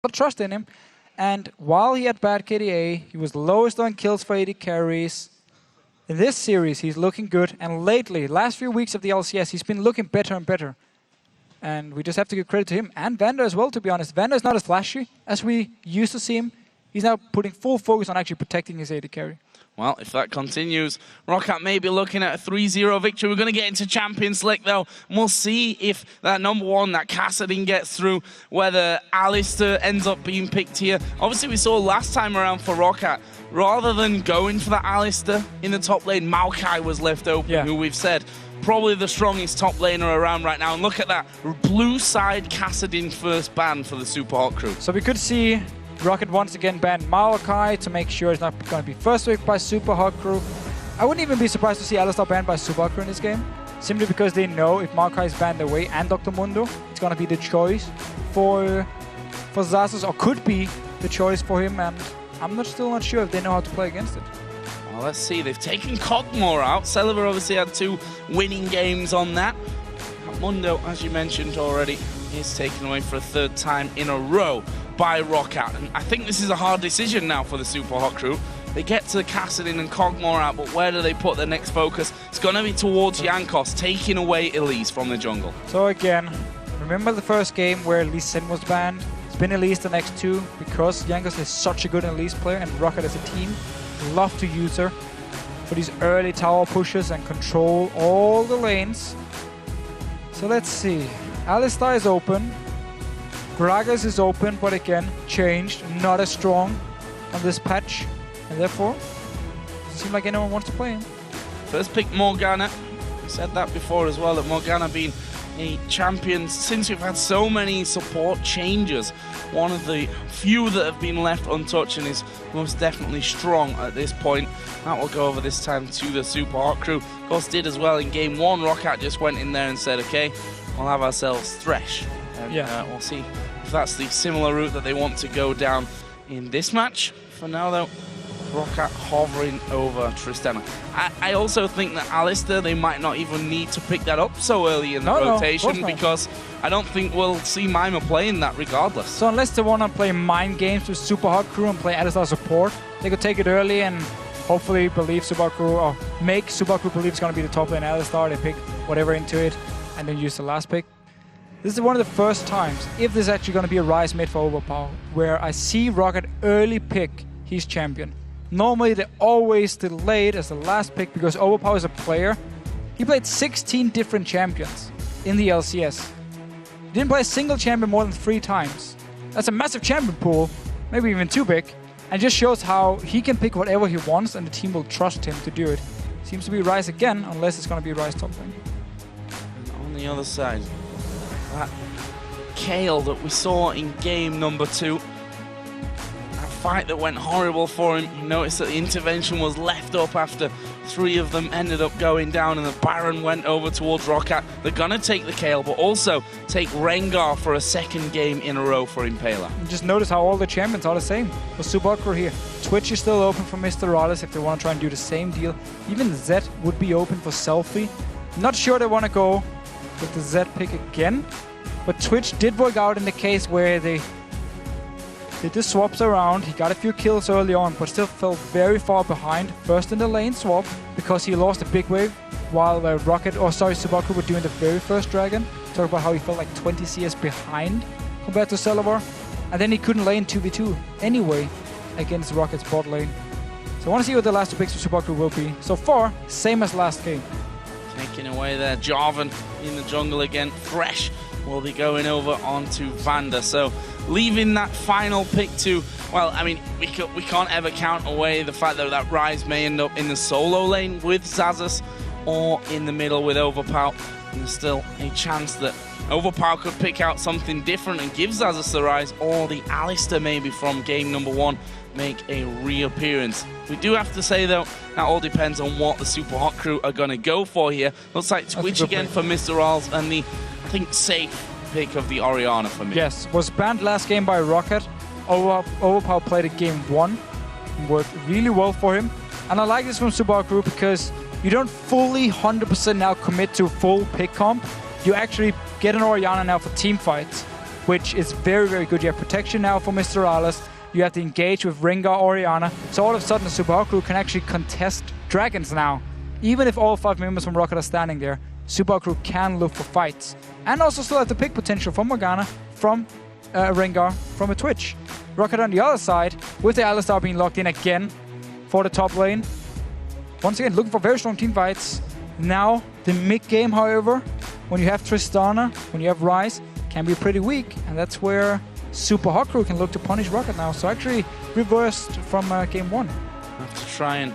of trust in him. And while he had bad KDA, he was lowest on kills for 80 carries. In this series, he's looking good. And lately, last few weeks of the LCS, he's been looking better and better. And we just have to give credit to him and Vander as well, to be honest. Vander is not as flashy as we used to see him. He's now putting full focus on actually protecting his AD carry. Well, if that continues, Roccat may be looking at a 3-0 victory. We're going to get into Champions League, though. And we'll see if that #1, that Kassadin, gets through, whether Alistar ends up being picked here. Obviously, we saw last time around for Roccat, rather than going for that Alistar in the top lane, Maokai was left open, who we've said probably the strongest top laner around right now. And look at that, blue side Kassadin first ban for the Super Hot crew. So we could see Roccat once again ban Maokai to make sure it's not going to be first pick by Super Hot crew. I wouldn't even be surprised to see Alistar banned by Super Hot crew in this game, simply because they know if Maokai is banned away and Dr. Mundo, it's going to be the choice for Xaxus, or could be the choice for him, and I'm still not sure if they know how to play against it. Well, let's see. They've taken Cogmore out. Celeber obviously had 2 winning games on that. Mundo, as you mentioned already, is taken away for a 3rd time in a row by Roccat. And I think this is a hard decision now for the Super Hot crew. They get to Kassadin and Cogmore out, but where do they put their next focus? It's going to be towards Jankos, taking away Elise from the jungle. So again, remember the first game where Elise Sin was banned? It's been Elise the next 2 because Jankos is such a good Elise player, and Roccat as a team love to use her for these early tower pushes and control all the lanes. So let's see. Alistar is open. Gragas is open, but again, changed. Not as strong on this patch. And therefore, doesn't seem like anyone wants to play him. First pick Morgana. I said that before as well, that Morgana being a champion since we've had so many support changes. One of the few that have been left untouched and is most definitely strong at this point. That will go over this time to the Super Hot crew. Of course, did as well in game 1. Roccat just went in there and said, okay, we'll have ourselves Thresh. And we'll see if that's the similar route that they want to go down in this match. For now, though, Roccat hovering over Tristana. I also think that Alistar, they might not even need to pick that up so early in the rotation, because I don't think we'll see Mima playing that regardless. So unless they want to play mind games with Super Hot crew and play Alistar support, they could take it early and hopefully believe Super Hot crew, or make Super Hot crew believe it's going to be the top lane Alistar. They pick whatever into it and then use the last pick. This is one of the first times, if there's actually going to be a Rise made for Overpower, where I see Roccat early pick his champion. Normally, they're always delayed as the last pick because Overpower is a player. He played 16 different champions in the LCS. He didn't play a single champion more than 3 times. That's a massive champion pool, maybe even too big, and just shows how he can pick whatever he wants and the team will trust him to do it. Seems to be Rise again, unless it's going to be Rise top lane. On the other side, that Kale that we saw in game number 2. Fight that went horrible for him. You notice that the intervention was left up after 3 of them ended up going down, and the Baron went over towards Roccat. They're gonna take the Kale, but also take Rengar for a 2nd game in a row for Impaler. And just notice how all the champions are the same for Super Hot crew here. Twitch is still open for Mr. Rales if they want to try and do the same deal. Even Zed would be open for Selfie. Not sure they want to go with the Zed pick again, but Twitch did work out in the case where they did the swaps around. He got a few kills early on, but still fell very far behind. First in the lane swap, because he lost a big wave while Super Hot crew were doing the very first dragon. Talk about how he felt like 20 CS behind compared to Celebar. And then he couldn't lane 2v2 anyway against Rocket's bot lane. So I want to see what the last 2 picks for Super Hot crew will be. So far, same as last game. Taking away there, Jarvan in the jungle again. Thresh will be going over onto Vander. So leaving that final pick to, well, I mean, we can't ever count away the fact that that Rise may end up in the solo lane with Xaxus or in the middle with Overpower. And there's still a chance that Overpower could pick out something different and give Xaxus the Rise, or the Alistar maybe from game number 1 make a reappearance. We do have to say, though, that all depends on what the Super Hot crew are going to go for here. Looks like Twitch again for Mr. Rals, and the, I think, safe pick of the Orianna for me. Yes, was banned last game by Roccat. Overpower played it game 1. Worked really well for him. And I like this from Super Hot crew because you don't fully 100% now commit to full pick comp. You actually get an Orianna now for team fights. which is very, very good. You have protection now for Mr. Alice. You have to engage with Rengar, Orianna. So all of a sudden, the Super Hot crew can actually contest dragons now. Even if all 5 members from Roccat are standing there, Super Hot crew can look for fights. And also still have the pick potential from Morgana, from Rengar, from a Twitch. Roccat on the other side, with the Alistar being locked in again for the top lane. Once again, looking for very strong team fights. Now, the mid-game, however, when you have Tristana, when you have Ryze, can be pretty weak. And that's where Super Hot crew can look to punish Roccat now. So actually reversed from game 1. Have to try and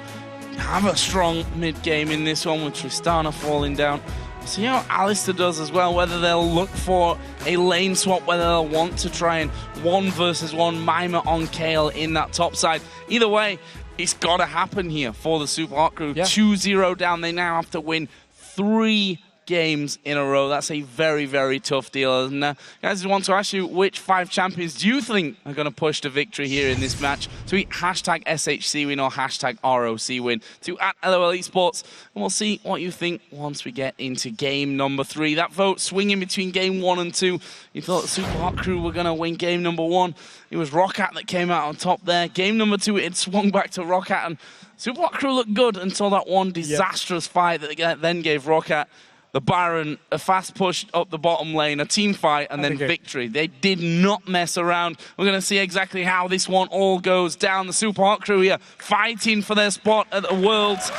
have a strong mid-game in this one with Tristana falling down. See how Alistar does as well, whether they'll look for a lane swap, whether they'll want to try and 1 versus 1 Mima on Kayle in that top side. Either way, it's got to happen here for the Super Hot crew. Yeah. 2-0 down. They now have to win 3 games in a row. That's a very, very tough deal. And guys, I want to ask you, which 5 champions do you think are going to push to victory here in this match? Tweet hashtag SHC win or hashtag ROC win to @LOL Esports, and we'll see what you think once we get into game number 3. That vote swinging between game 1 and 2. You thought the Super Hot crew were going to win game number 1. It was Roccat that came out on top there. Game number 2, it swung back to Roccat, and Super Hot crew looked good until that one disastrous fight that they then gave Roccat. The Baron, a fast push up the bottom lane, a team fight, and then victory. They did not mess around. We're going to see exactly how this one all goes down. The Super Hot crew here fighting for their spot at the Worlds.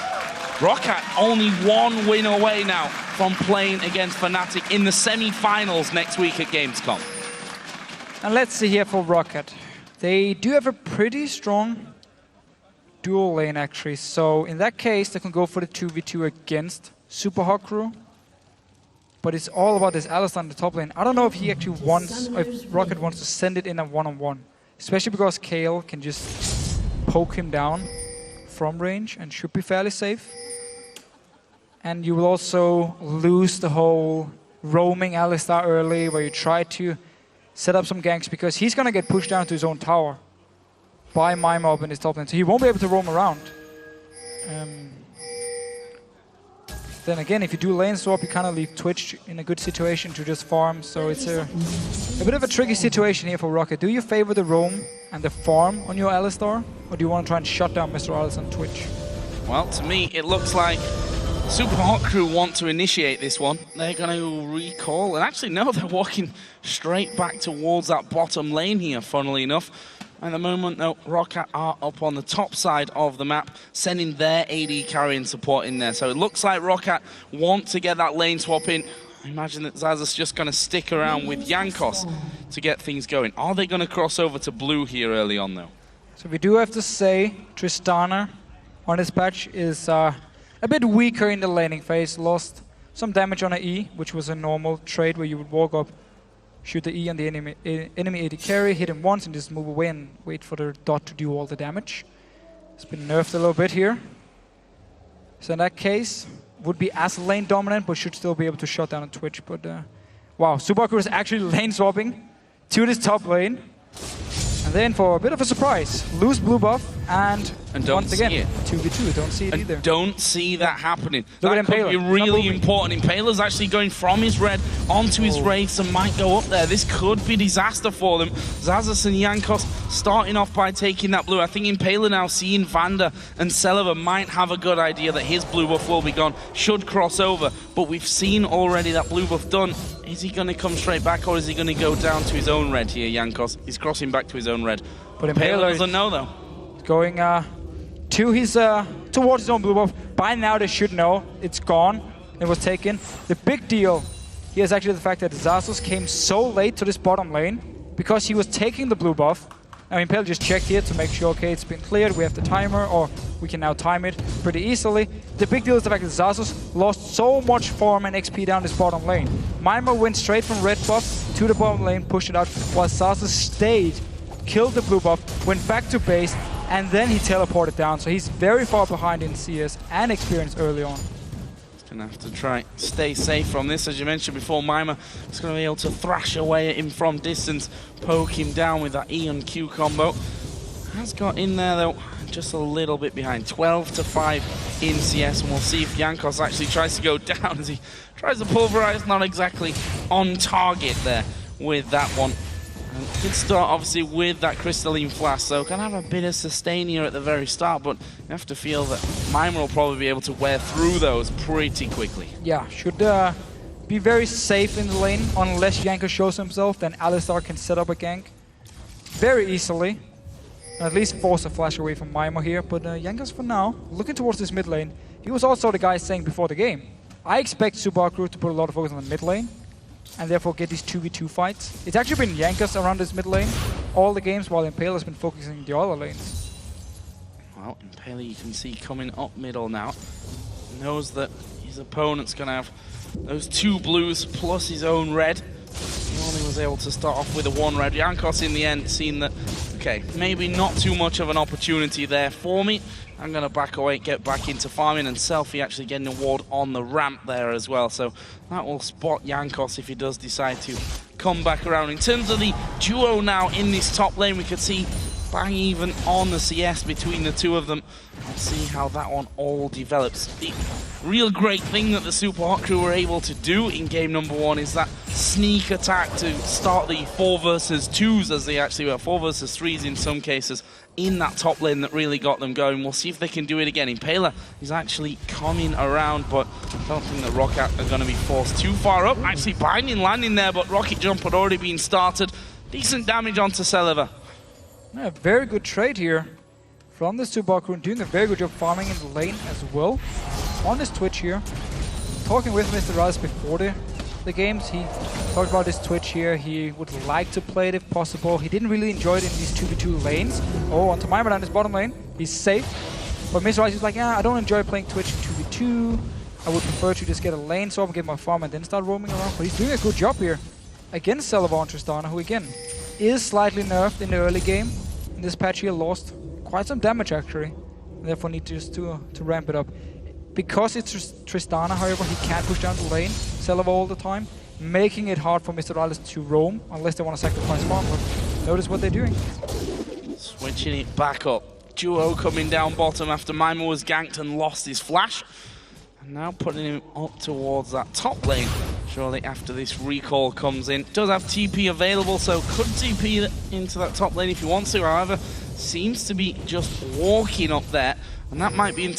Roccat only 1 win away now from playing against Fnatic in the semi-finals next week at Gamescom. And let's see here for Roccat. They do have a pretty strong dual lane, actually. So in that case, they can go for the 2v2 against Super Hot crew. But it's all about this Alistar in the top lane. I don't know if he actually wants, if Roccat wants to send it in a one-on-one. Especially because Kayle can just poke him down from range and should be fairly safe. And you will also lose the whole roaming Alistar early, where you try to set up some ganks, because he's going to get pushed down to his own tower by Mima up in his top lane. So he won't be able to roam around. Then again, if you do lane swap, you kind of leave Twitch in a good situation to just farm. So it's a bit of a tricky situation here for Roccat. Do you favor the roam and the farm on your Alistar, or do you want to try and shut down Mr. Alice on Twitch? Well, to me, it looks like Super Hot crew want to initiate this one. They're going to recall, and actually, no, they're walking straight back towards that bottom lane here, funnily enough. At the moment, though, Roccat are up on the top side of the map, sending their AD carrying support in there. So it looks like Roccat want to get that lane swap in. I imagine that Xaxus just going to stick around with Jankos to get things going. Are they going to cross over to blue here early on, though? So we do have to say Tristana on this patch is a bit weaker in the laning phase. Lost some damage on an E, which was a normal trade where you would walk up, shoot the E on the enemy AD carry, hit him once and just move away and wait for the dot to do all the damage. It's been nerfed a little bit here. So in that case, would be as lane dominant, but should still be able to shut down on Twitch. But wow, Super Hot crew is actually lane swapping to this top lane. And then for a bit of a surprise, lose blue buff and once again, 2v2, don't see it either. Don't see that happening. Look That could be really important. Impaler's actually going from his red onto his wraiths and might go up there. This could be disaster for them. Xaxus and Jankos starting off by taking that blue. I think Impaler now seeing Vander and Celeber might have a good idea that his blue buff will be gone, should cross over. But we've seen already that blue buff done. Is he going to come straight back, or is he going to go down to his own red here, Jankos? He's crossing back to his own red. But Impaler doesn't know, though. Going to his towards his own blue buff. By now they should know it's gone. It was taken. The big deal here is actually the fact that Xaxus came so late to this bottom lane because he was taking the blue buff. I mean, Pale just checked here to make sure, okay, it's been cleared, we have the timer, or we can now time it pretty easily. The big deal is the fact that Xaxus lost so much farm and XP down this bottom lane. Mima went straight from red buff to the bottom lane, pushed it out, while Xaxus stayed, killed the blue buff, went back to base, and then he teleported down. So he's very far behind in CS and experience early on. Gonna have to try stay safe from this. As you mentioned before, Mima is going to be able to thrash away at him from distance, poke him down with that E and Q combo. Has got in there though, just a little bit behind, 12-5 in CS, and we'll see if Jankos actually tries to go down as he tries to pulverize. Not exactly on target there with that one. And good start, obviously, with that Crystalline Flask, so gonna have a bit of sustain here at the very start, but you have to feel that Mima will probably be able to wear through those pretty quickly. Yeah, should be very safe in the lane, unless Jankos shows himself, then Alistar can set up a gank very easily, and at least force a flash away from Mima here, but Jankos for now, looking towards this mid lane. He was also the guy saying before the game, I expect Supa Crew to put a lot of focus on the mid lane, and therefore get these 2v2 fights. It's actually been Jankos around this mid lane all the games, while Impale has been focusing the other lanes. Well, Impale you can see coming up middle now. Knows that his opponent's going to have those 2 blues plus his own red. He only was able to start off with a 1 red. Jankos in the end seen that, okay, maybe not too much of an opportunity there for me. I'm going to back away, get back into farming, and Selfie actually getting a ward on the ramp there as well. So that will spot Jankos if he does decide to come back around. In terms of the duo now in this top lane, we could see bang even on the CS between the two of them. Let's see how that one all develops. The real great thing that the Super Hot Crew were able to do in game number 1 is that sneak attack to start the 4 versus 2s, as they actually were 4 versus 3s in some cases, in that top lane that really got them going. We'll see if they can do it again. Impala is actually coming around, but I don't think that Roccat are going to be forced too far up. Actually binding landing there, but rocket jump had already been started. Decent damage onto Celiva. Yeah, very good trade here from the Supa Crew, doing a very good job farming in the lane as well. On this Twitch here, talking with Mr. Rice before the games, he talked about this Twitch here. He would like to play it if possible. He didn't really enjoy it in these 2v2 lanes. Oh, onto Mima down his bottom lane. He's safe. But Mr. Rice is like, yeah, I don't enjoy playing Twitch 2v2. I would prefer to just get a lane swap and get my farm and then start roaming around. But he's doing a good job here against Celiva and Tristana, who again is slightly nerfed in the early game. In this patch here, lost quite some damage actually, and therefore need just to ramp it up. Because it's Tristana, however, he can't push down the lane, Celiva all the time, making it hard for Mr. Alice to roam, unless they want to sacrifice farm. But notice what they're doing. Switching it back up. Duo coming down bottom after Mima was ganked and lost his flash. And now putting him up towards that top lane, surely after this recall comes in. Does have TP available, so could TP into that top lane if he wants to. However, seems to be just walking up there. And that might be in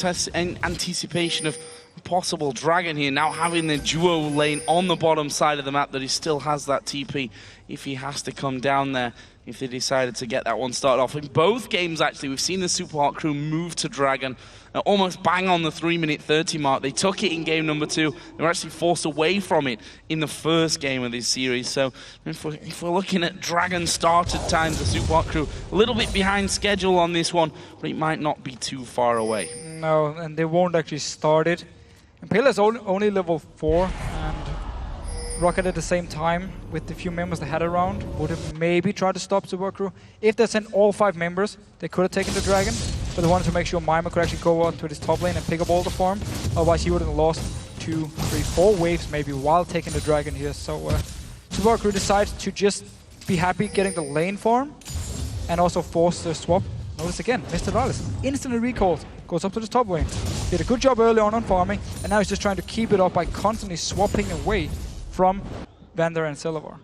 anticipation of a possible dragon here, now having the duo lane on the bottom side of the map, that he still has that TP if he has to come down there, if they decided to get that one started off. In both games, actually, we've seen the Super Hot Crew move to dragon almost bang on the 3:30 mark. They took it in game number 2. They were actually forced away from it in the first game of this series. So if we're looking at dragon started times, the Super Hot Crew a little bit behind schedule on this one, but it might not be too far away. No, and they won't actually start it. Impale is only level 4, and Roccat at the same time, with the few members they had around, would have maybe tried to stop Supa Crew. If they sent all 5 members, they could have taken the dragon, but they wanted to make sure Mima could actually go on to this top lane and pick up all the farm. Otherwise he would have lost 2, 3, 4 waves maybe while taking the dragon here. So Supa Crew decided to just be happy getting the lane farm and also force the swap. Notice again, Mr. Rales instantly recalls, goes up to the top lane. Did a good job early on farming, and now he's just trying to keep it up by constantly swapping away from Vander and Celiva.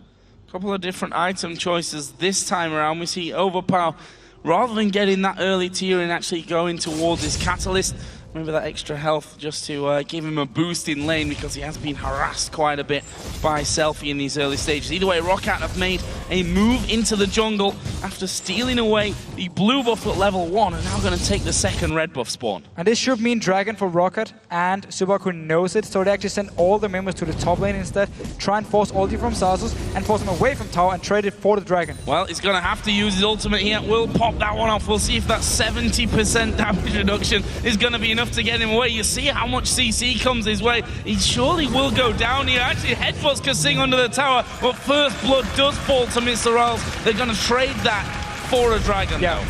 Couple of different item choices this time around. We see Overpower, rather than getting that early tier and actually going towards his Catalyst, maybe that extra health just to give him a boost in lane, because he has been harassed quite a bit by Selfie in these early stages. Either way, Roccat have made a move into the jungle after stealing away the blue buff at level 1 and now going to take the second red buff spawn. And this should mean dragon for Roccat, and Supa Crew knows it, so they actually send all the members to the top lane instead, try and force ulti from Xaxus and force him away from tower and trade it for the dragon. Well, he's going to have to use his ultimate here. We'll pop that one off. We'll see if that 70% damage reduction is going to be enough to get him away. You see how much CC comes his way. He surely will go down here. Actually, headbutts Kasing under the tower, but first blood does fall to Mr. Riles. They're going to trade that for a dragon, though.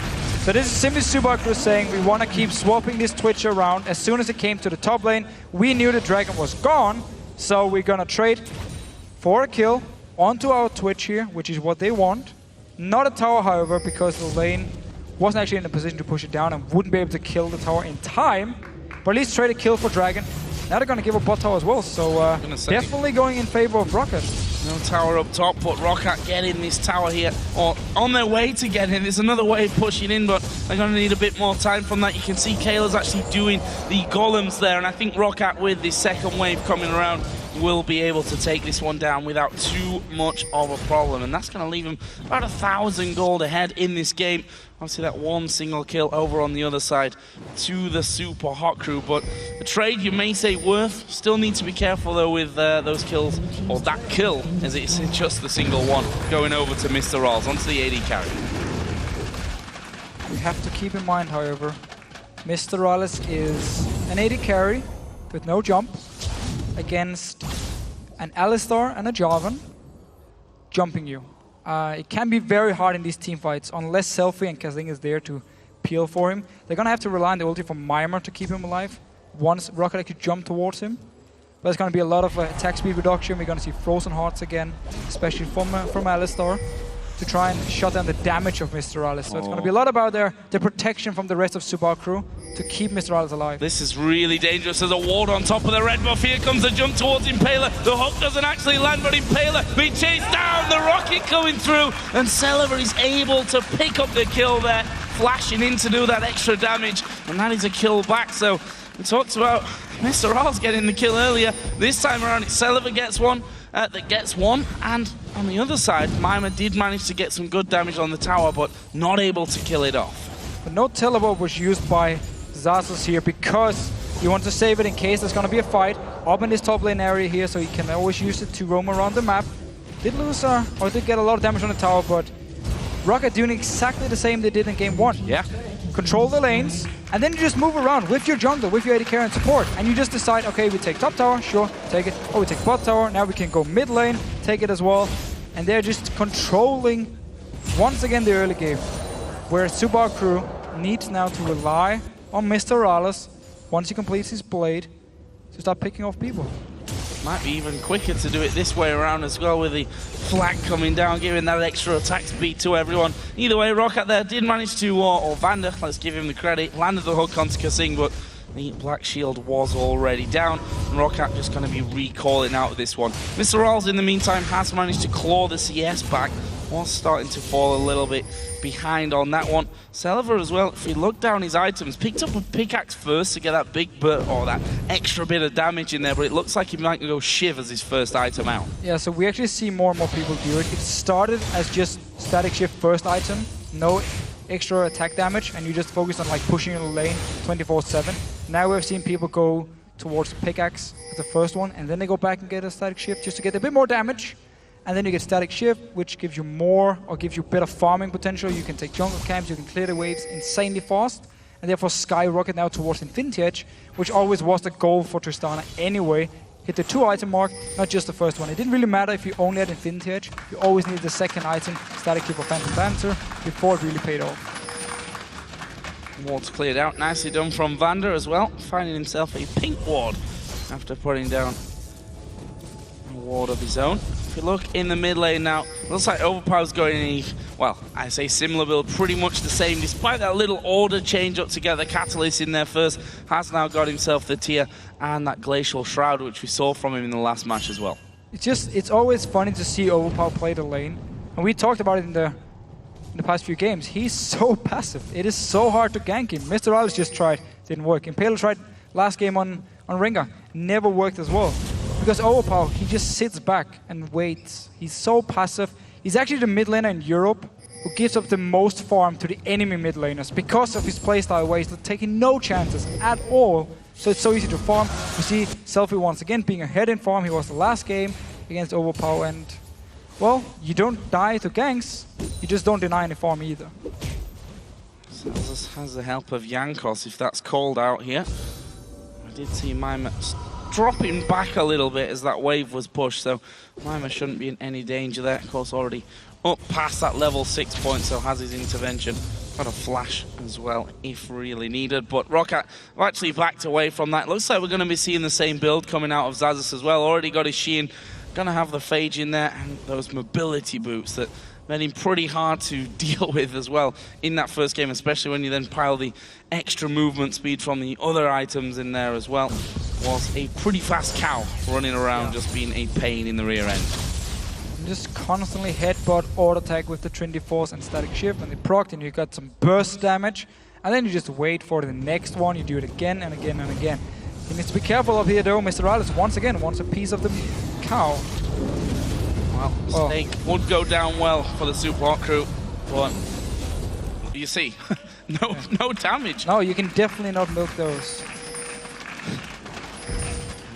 So this is simply Supa Crew saying we want to keep swapping this Twitch around. As soon as it came to the top lane, we knew the dragon was gone, so we're going to trade for a kill onto our Twitch here, which is what they want. Not a tower, however, because the lane wasn't actually in a position to push it down and wouldn't be able to kill the tower in time. But at least trade a kill for dragon. Now they're going to give a bot tower as well, so definitely going in favor of Roccat. No tower up top, but Roccat getting this tower here, or on their way to getting it. There's another wave pushing in, but they're going to need a bit more time from that. You can see Kayla's actually doing the golems there, and I think Roccat, with this second wave coming around, will be able to take this one down without too much of a problem, and that's going to leave him about 1,000 gold ahead in this game. Obviously that one single kill over on the other side to the Super Hot crew, but a trade you may say worth. Still need to be careful though with those kills, or that kill, as it's just the single one, going over to Mr. Rolls onto the AD carry. We have to keep in mind, however, Mr. Rolls is an AD carry with no jump against an Alistar and a Jarvan jumping you. It can be very hard in these team fights unless Selfie and Kazing is there to peel for him. They're going to have to rely on the ulti from Mimer to keep him alive once Roccat could jump towards him. But there's going to be a lot of attack speed reduction. We're going to see Frozen Hearts again, especially from Alistar, to try and shut down the damage of Mr. Alice. So it's going to be a lot about the protection from the rest of Supa crew to keep Mr. Alice alive. This is really dangerous. There's a ward on top of the red buff. Here comes a jump towards Impaler. The hook doesn't actually land, but Impaler being chased down. The rocket coming through, and Celeber is able to pick up the kill there, flashing in to do that extra damage, and that is a kill back. So we talked about Mr. Rolls getting the kill earlier. This time around, it's Celeber gets one. That gets one, and on the other side, Mimer did manage to get some good damage on the tower, but not able to kill it off. But no teleport was used by Xaxus here because you want to save it in case there's going to be a fight up in this top lane area here, so you can always use it to roam around the map. Did lose, or did get a lot of damage on the tower, but Roccat doing exactly the same they did in game 1. Yeah. Control the lanes, and then you just move around with your jungle, with your AD carry and support, and you just decide, okay, we take top tower, sure, take it. Oh, we take bot tower, now we can go mid lane, take it as well. And they're just controlling, once again, the early game, where Supa crew needs now to rely on Mr. Rallis, once he completes his blade, to start picking off people. Might be even quicker to do it this way around as well, with the flag coming down, giving that extra attack speed to everyone. Either way, Roccat there did manage to, or Vander, let's give him the credit, landed the hook onto Kazing, but the Black Shield was already down, and Roccat just going to be recalling out of this one. Mr. Rolls, in the meantime, has managed to claw the CS back, was starting to fall a little bit behind on that one. Celeber as well, if we look down his items, picked up a pickaxe first to get that big bit, or that extra bit of damage in there, but it looks like he might go Shiv as his first item out. Yeah, so we actually see more and more people do it. It started as just static shift first item, no extra attack damage, and you just focus on like pushing in the lane 24/7. Now we've seen people go towards pickaxe as the first one, and then they go back and get a static shift just to get a bit more damage. And then you get static shift, which gives you more, or gives you better farming potential. You can take jungle camps, you can clear the waves insanely fast, and therefore skyrocket now towards Infinity Edge, which always was the goal for Tristana anyway. Hit the 2 item mark, not just the first one. It didn't really matter if you only had Infinity Edge. You always needed the second item, static shift or Phantom Dancer, before it really paid off. Ward's cleared out, nicely done from Vander as well, finding himself a pink ward after putting down a ward of his own. If you look in the mid lane now, looks like Overpower's going in a, well, I say similar build, pretty much the same, despite that little order change up to get the Catalyst in there first, has now got himself the tier and that Glacial Shroud, which we saw from him in the last match as well. It's always funny to see Overpower play the lane, and we talked about it in the past few games. He's so passive. It is so hard to gank him. Mr. Alice just tried, didn't work. Impaler tried last game on Rengar, never worked as well. Because Overpower, he just sits back and waits. He's so passive. He's actually the mid laner in Europe who gives up the most farm to the enemy mid laners because of his playstyle where he's taking no chances at all. So it's so easy to farm. We see Selfie once again being ahead in farm. He was the last game against Overpower, and well, you don't die to ganks, you just don't deny any farm either. Xaxus has the help of Jankos, if that's called out here. I did see Mimer dropping back a little bit as that wave was pushed, so Mimer shouldn't be in any danger there. Of course, already up past that level 6 point, so has his intervention. Got a flash as well, if really needed. But Roccat actually backed away from that. Looks like we're going to be seeing the same build coming out of Xaxus as well. Already got his Sheen. Gonna have the Phage in there and those mobility boots that made him pretty hard to deal with as well in that first game, especially when you then pile the extra movement speed from the other items in there as well. Was a pretty fast cow running around, just being a pain in the rear end. Just constantly headbutt, auto attack with the Trinity Force and Static Shift, and they proc, and you got some burst damage, and then you just wait for the next one. You do it again and again and again. He needs to be careful up here though. Mr. Alice once again wants a piece of the cow. Well, Snake would go down well for the Supa Hot crew, but you see, no damage. No, you can definitely not milk those.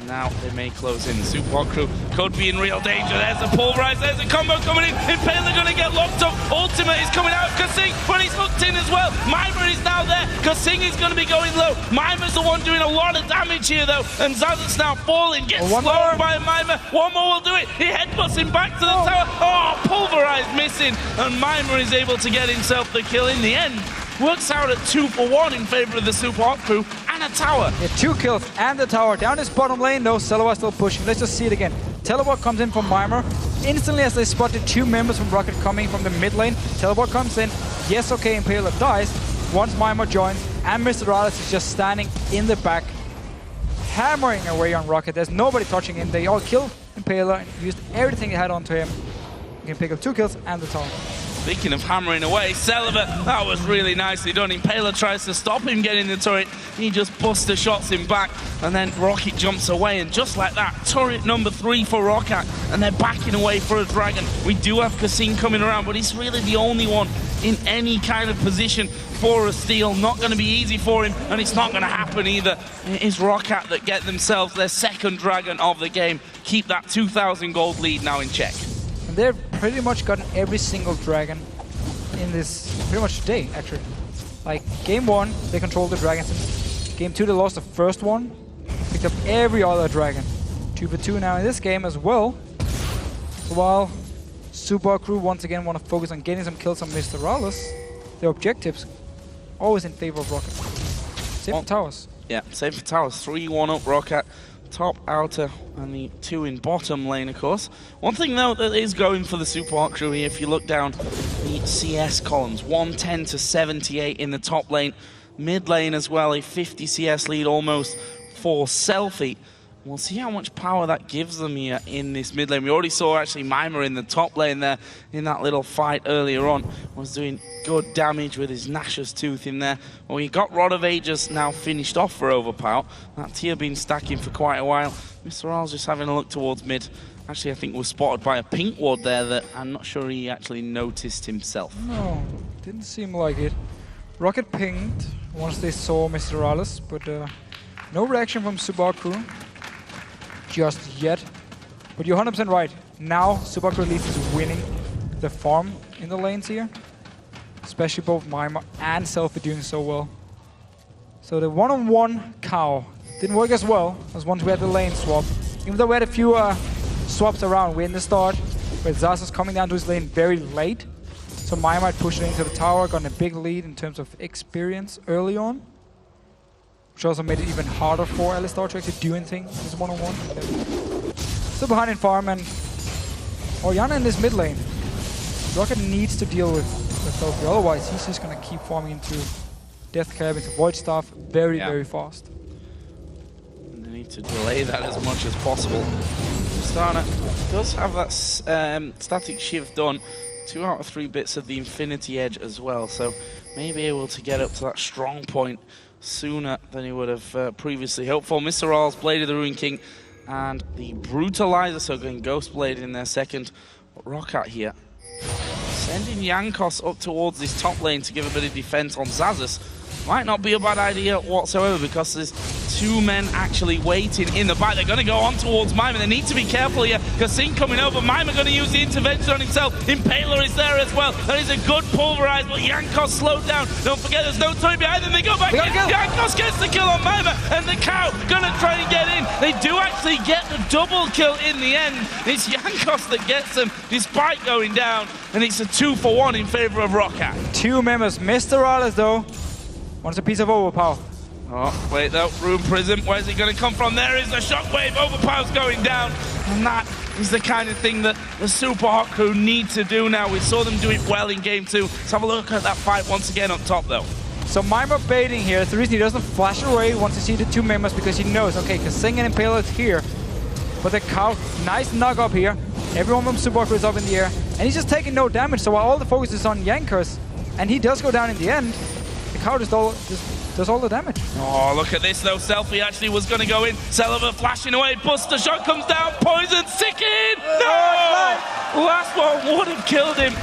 Now they may close in. The Supa Hot crew could be in real danger. There's a pulverize, there's a combo coming in. Impaler gonna get locked up. Ultimate is coming out. Kasing, but he's hooked in as well. Mimer is now there. Kasing is gonna be going low. Mimer's the one doing a lot of damage here though. And Zaz's now falling. Gets slowed by Mimer. One more will do it. He headbutts him back to the tower. Oh, pulverize missing. And Mimer is able to get himself the kill in the end. Works out at 2 for 1 in favor of the Supa Hot crew and a tower. Yeah, 2 kills and the tower. Down his bottom lane though, Selwa still pushing. Let's just see it again. Teleport comes in from Mimer. Instantly as they spotted 2 members from Roccat coming from the mid lane, Teleport comes in. Yes, okay, Impaler dies. Once Mimer joins, and Mr. Alice is just standing in the back, hammering away on Roccat. There's nobody touching him. They all killed Impaler and used everything they had onto him. You can pick up 2 kills and the tower. Speaking of hammering away, Celibate, that was really nicely done. Impaler tries to stop him getting the turret. He just buster shots him back, and then Roccat jumps away, and just like that, turret number 3 for Roccat, and they're backing away for a dragon. We do have Kasing coming around, but he's really the only one in any kind of position for a steal. Not going to be easy for him, and it's not going to happen either. It is Roccat that get themselves their second dragon of the game. Keep that 2,000 gold lead now in check. And they've pretty much gotten every single dragon in this, pretty much today, actually. Like, game 1, they controlled the dragons. Game 2, they lost the first one. Picked up every other dragon. 2 for 2 now in this game as well. So while Supa crew once again want to focus on getting some kills on Mr. Alice, their objectives always in favor of Roccat. Same for towers. Yeah, same for towers. 3-1 up Roccat. Top, outer, and the 2 in bottom lane, of course. One thing, though, that is going for the Supa Hot crew here, if you look down the CS columns, 110 to 78 in the top lane. Mid lane as well, a 50 CS lead almost for Selfie. We'll see how much power that gives them here in this mid lane. We already saw, actually, Mimer in the top lane there in that little fight earlier on. Was doing good damage with his Nashor's Tooth in there. Well, he got Rod of Ages now finished off for Overpower. That tier been stacking for quite a while. Mr. R's just having a look towards mid. Actually, I think was spotted by a pink ward there that I'm not sure he actually noticed himself. No, didn't seem like it. Roccat pinged once they saw Mr. Alice, but no reaction from Supa crew just yet. But you're 100% right. Now Supa crew at least is winning the farm in the lanes here. Especially both Mimer and Selfie doing so well. So the one-on-one cow didn't work as well as once we had the lane swap. Even though we had a few swaps around, we're in the start, where Zaz is coming down to his lane very late. So Mimer might push it into the tower, gotten a big lead in terms of experience early on. Which also made it even harder for LStar to actually do anything in this one-on-one. Still behind in farm, and Orianna in this mid lane. Roccat needs to deal with Selfie, otherwise he's just going to keep farming into Death Cab, into Void Staff very fast. And they need to delay that as much as possible. Stana does have that static shift done. 2 out of 3 bits of the Infinity Edge as well, so may be able to get up to that strong point sooner than he would have previously hoped for. Mr. R's Blade of the Ruin King and the Brutalizer, so going Ghost Blade in their second. Roccat here sending Jankos up towards this top lane to give a bit of defense on Zazas. Might not be a bad idea whatsoever, because there's 2 men actually waiting in the back. They're going to go on towards Mimer. They need to be careful here. Kasing coming over. Mimer going to use the intervention on himself. Impaler is there as well. That is a good pulverize, but Jankos slowed down. Don't forget, there's no turret behind them. They go back in. Jankos gets the kill on Mimer, and the cow going to try and get in. They do actually get the double kill in the end. It's Jankos that gets them, despite going down, and it's a 2 for 1 in favor of Roccat. 2 members. Mr. Alice, though, wants a piece of Overpower. Oh, wait though, Rune Prism, where's he going to come from? There is the shockwave, Overpower's going down. And that is the kind of thing that the Supa Hot crew need to do now. We saw them do it well in game 2. Let's have a look at that fight once again up top though. So Mimer baiting here. That's the reason he doesn't flash away once he sees the 2 members, because he knows, okay, Kasing and Impaler is here. But the cow, nice knock up here. Everyone from Supa Crew is up in the air, and he's just taking no damage. So while all the focus is on Jankos, and he does go down in the end, the cow just does all the damage. Oh, look at this though. Selfie actually was going to go in. Celiva flashing away. Buster shot comes down. Poison sick in. No! Last one would have killed him.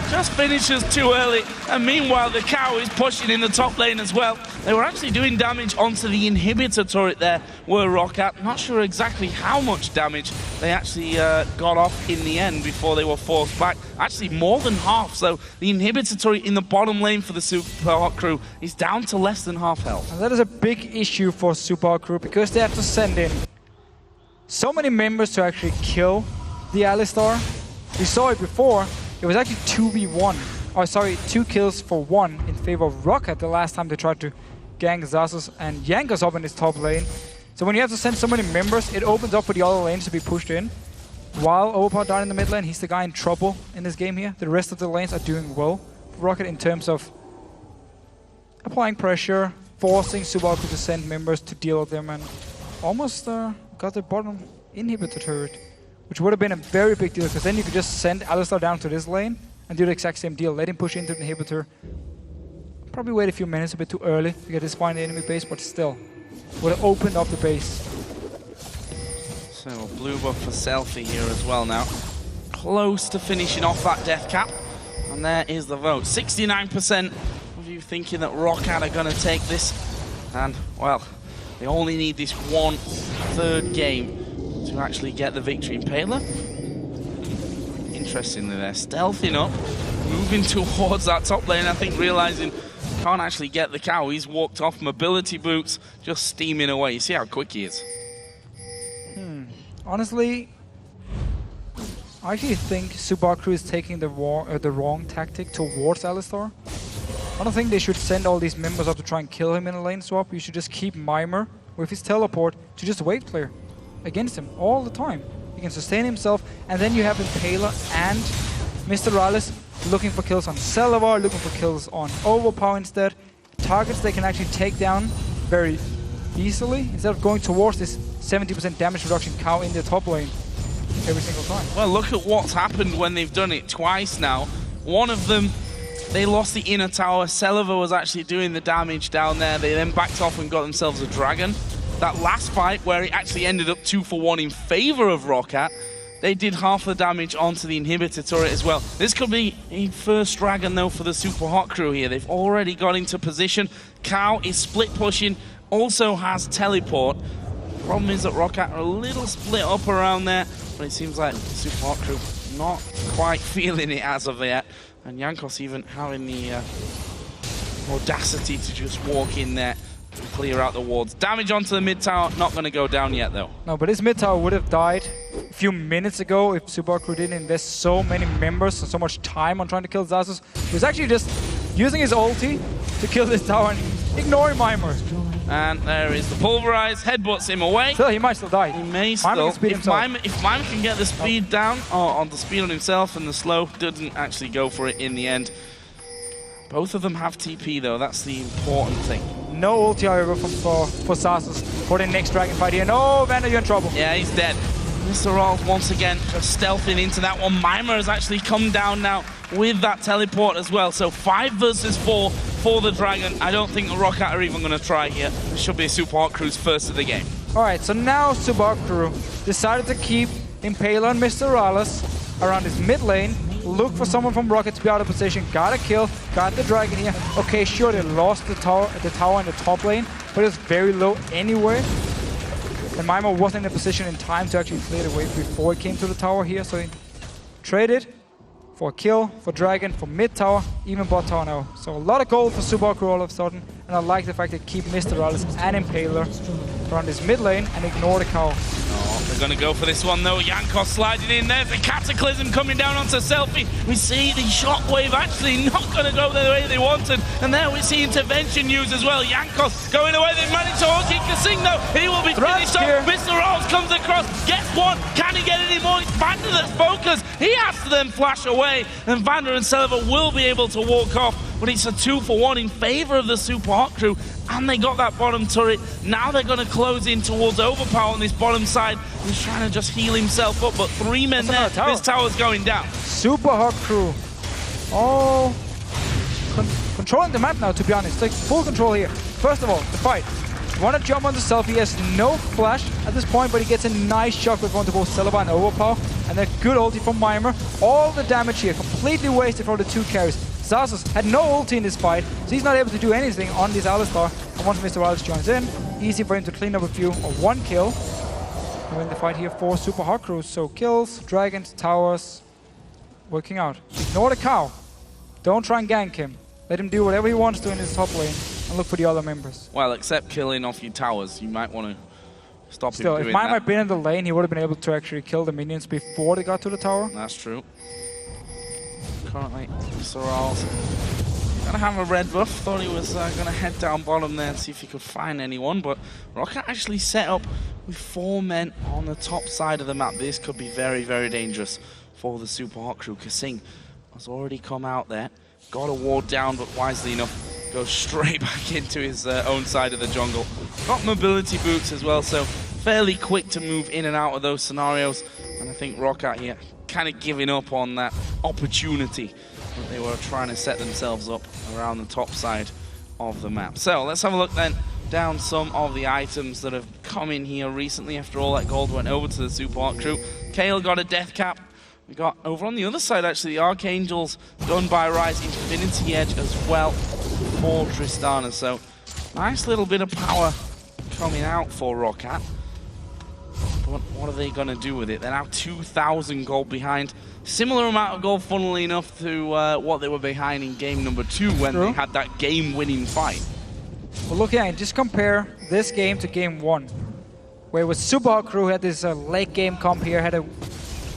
Just finishes too early. And meanwhile, the cow is pushing in the top lane as well. They were actually doing damage onto the inhibitor turret there, were Roccat. Not sure exactly how much damage they actually got off in the end before they were forced back. Actually, more than half. So the inhibitor turret in the bottom lane for the Supa Hot Crew is down to less than half health. And that is a big issue for Supa Hot Crew because they have to send in so many members to actually kill the Alistar. We saw it before. It was actually 2v1. Oh, sorry, 2 kills for 1 in favor of Roccat the last time they tried to gank Xaxus and Jankos up in his top lane. So when you have to send so many members, it opens up for the other lanes to be pushed in. While Overpower down in the mid lane, he's the guy in trouble in this game here. The rest of the lanes are doing well for Roccat in terms of applying pressure, forcing Supa Hot Crew to send members to deal with them, and almost got the bottom inhibitor turret, which would have been a very big deal, because then you could just send Alistar down to this lane and do the exact same deal. Let him push into the inhibitor. Probably wait a few minutes, a bit too early to get his final enemy base, but still would have opened up the base. So blue buff for Selfie here as well now. Close to finishing off that death cap. And there is the vote. 69% of you thinking that Roccat are going to take this. And, well, they only need this 1/3 game to actually get the victory. In Impaler, interestingly, they're stealthing up, moving towards that top lane. I think realizing can't actually get the cow. He's walked off mobility boots, just steaming away. You see how quick he is. Honestly, I actually think Supa Hot Crew is taking the wrong tactic towards Alistar. I don't think they should send all these members up to try and kill him in a lane swap. You should just keep Mimer with his teleport to just wave clear against him all the time. He can sustain himself, and then you have Impaler and Mr. Rallis looking for kills on Celiva, looking for kills on Overpower instead. Targets they can actually take down very easily, instead of going towards this 70% damage reduction cow in the top lane every single time. Well, look at what's happened when they've done it twice now. One of them, they lost the inner tower. Celiva was actually doing the damage down there. They then backed off and got themselves a dragon. That last fight, where it actually ended up 2-for-1 in favor of Roccat, they did half the damage onto the inhibitor turret as well. This could be a first dragon, though, for the Supa Hot Crew here. They've already got into position. Cow is split pushing, also has teleport. Problem is that Roccat are a little split up around there, but it seems like Supa Hot Crew not quite feeling it as of yet. And Jankos even having the audacity to just walk in there and clear out the wards. Damage onto the mid tower, not going to go down yet though. No, but his mid tower would have died a few minutes ago if Supa Hot Crew didn't invest so many members and so much time on trying to kill Xaxus. He was actually just using his ulti to kill this tower and ignoring Mimer. And there is the pulverize, headbutts him away. Still, he might still die. He may still. If Mimer can get the speed down, on the speed on himself, and the slow doesn't actually go for it in the end. Both of them have TP though, that's the important thing. No ulti, however, for Xaxus for the next dragon fight here. No, Vander, you're in trouble. Yeah, he's dead. Mr. Rolls once again just stealthing into that one. Mimer has actually come down now with that teleport as well. So 5 versus 4 for the dragon. I don't think the Roccat are even going to try here. This should be Supa Hot Crew's first of the game. Alright, so now Supa Hot Crew decided to keep Impaler and Mr. Rallis around his mid lane. Look for someone from Roccat to be out of position. Got a kill, got the dragon here. Okay, sure, they lost the tower in the top lane, but it's very low anyway. And Mimer wasn't in a position in time to actually clear the wave before he came to the tower here, so he traded for a kill, for dragon, for mid tower, even bot tower now. So a lot of gold for Supa Hot Crew all of a sudden, and I like the fact they keep Mr. Rallis and Impaler around this mid lane and ignore the cow. Oh, they're going to go for this one though. Jankos sliding in. There's the Cataclysm coming down onto Selfie. We see the shockwave actually not going to go the way they wanted. And there we see intervention used as well. Jankos going away. They've managed to hold Casino. He will be finished off. Mr. Rolls comes across, gets one. Can he get any more? It's Vander that's focused. He has to then flash away. And Vander and Celiva will be able to walk off but it's a 2-for-1 in favor of the Super Hot crew, and they got that bottom turret. Now they're going to close in towards Overpower on this bottom side. He's trying to just heal himself up, but 3 men there. This tower's going down. Super Hot crew. Oh, controlling the map now, to be honest. Like full control here. First of all, the fight. Want to jump on the selfie. He has no flash at this point, but he gets a nice shot with one to both Celebi and Overpower. And a good ulti from Mimer. All the damage here completely wasted for the 2 carries. Xaxus had no ulti in this fight, so he's not able to do anything on this Alistar. And once Mr. Rallis joins in, easy for him to clean up a few, or 1 kill. And win the fight here for Super Hot Crew. So kills, dragons, towers, working out. Ignore the cow. Don't try and gank him. Let him do whatever he wants to in his top lane. And look for the other members. Well, except killing off your towers. You might want to stop him doing that. Still, if Mime had been in the lane, he would have been able to actually kill the minions before they got to the tower. That's true. Currently, Soral's gonna have a red buff. Thought he was gonna head down bottom there and see if he could find anyone, but Roccat actually set up with 4 men on the top side of the map. This could be very, very dangerous for the Super Hot crew. Kasing has already come out there, got a ward down, but wisely enough, goes straight back into his own side of the jungle. Got mobility boots as well, so fairly quick to move in and out of those scenarios. And I think Roccat here kind of giving up on that opportunity that they were trying to set themselves up around the top side of the map. So let's have a look then down some of the items that have come in here recently after all that gold went over to the Super Hot crew. Kale got a death cap. We got over on the other side actually the Archangels done by Rise, Infinity Edge as well for Tristana. So nice little bit of power coming out for Roccat. But what are they going to do with it? They're now 2,000 gold behind. Similar amount of gold, funnily enough, to what they were behind in game number 2 when they had that game-winning fight. Well, look at it. Just compare this game to game 1, where with Super Hot crew had this late game comp here, had a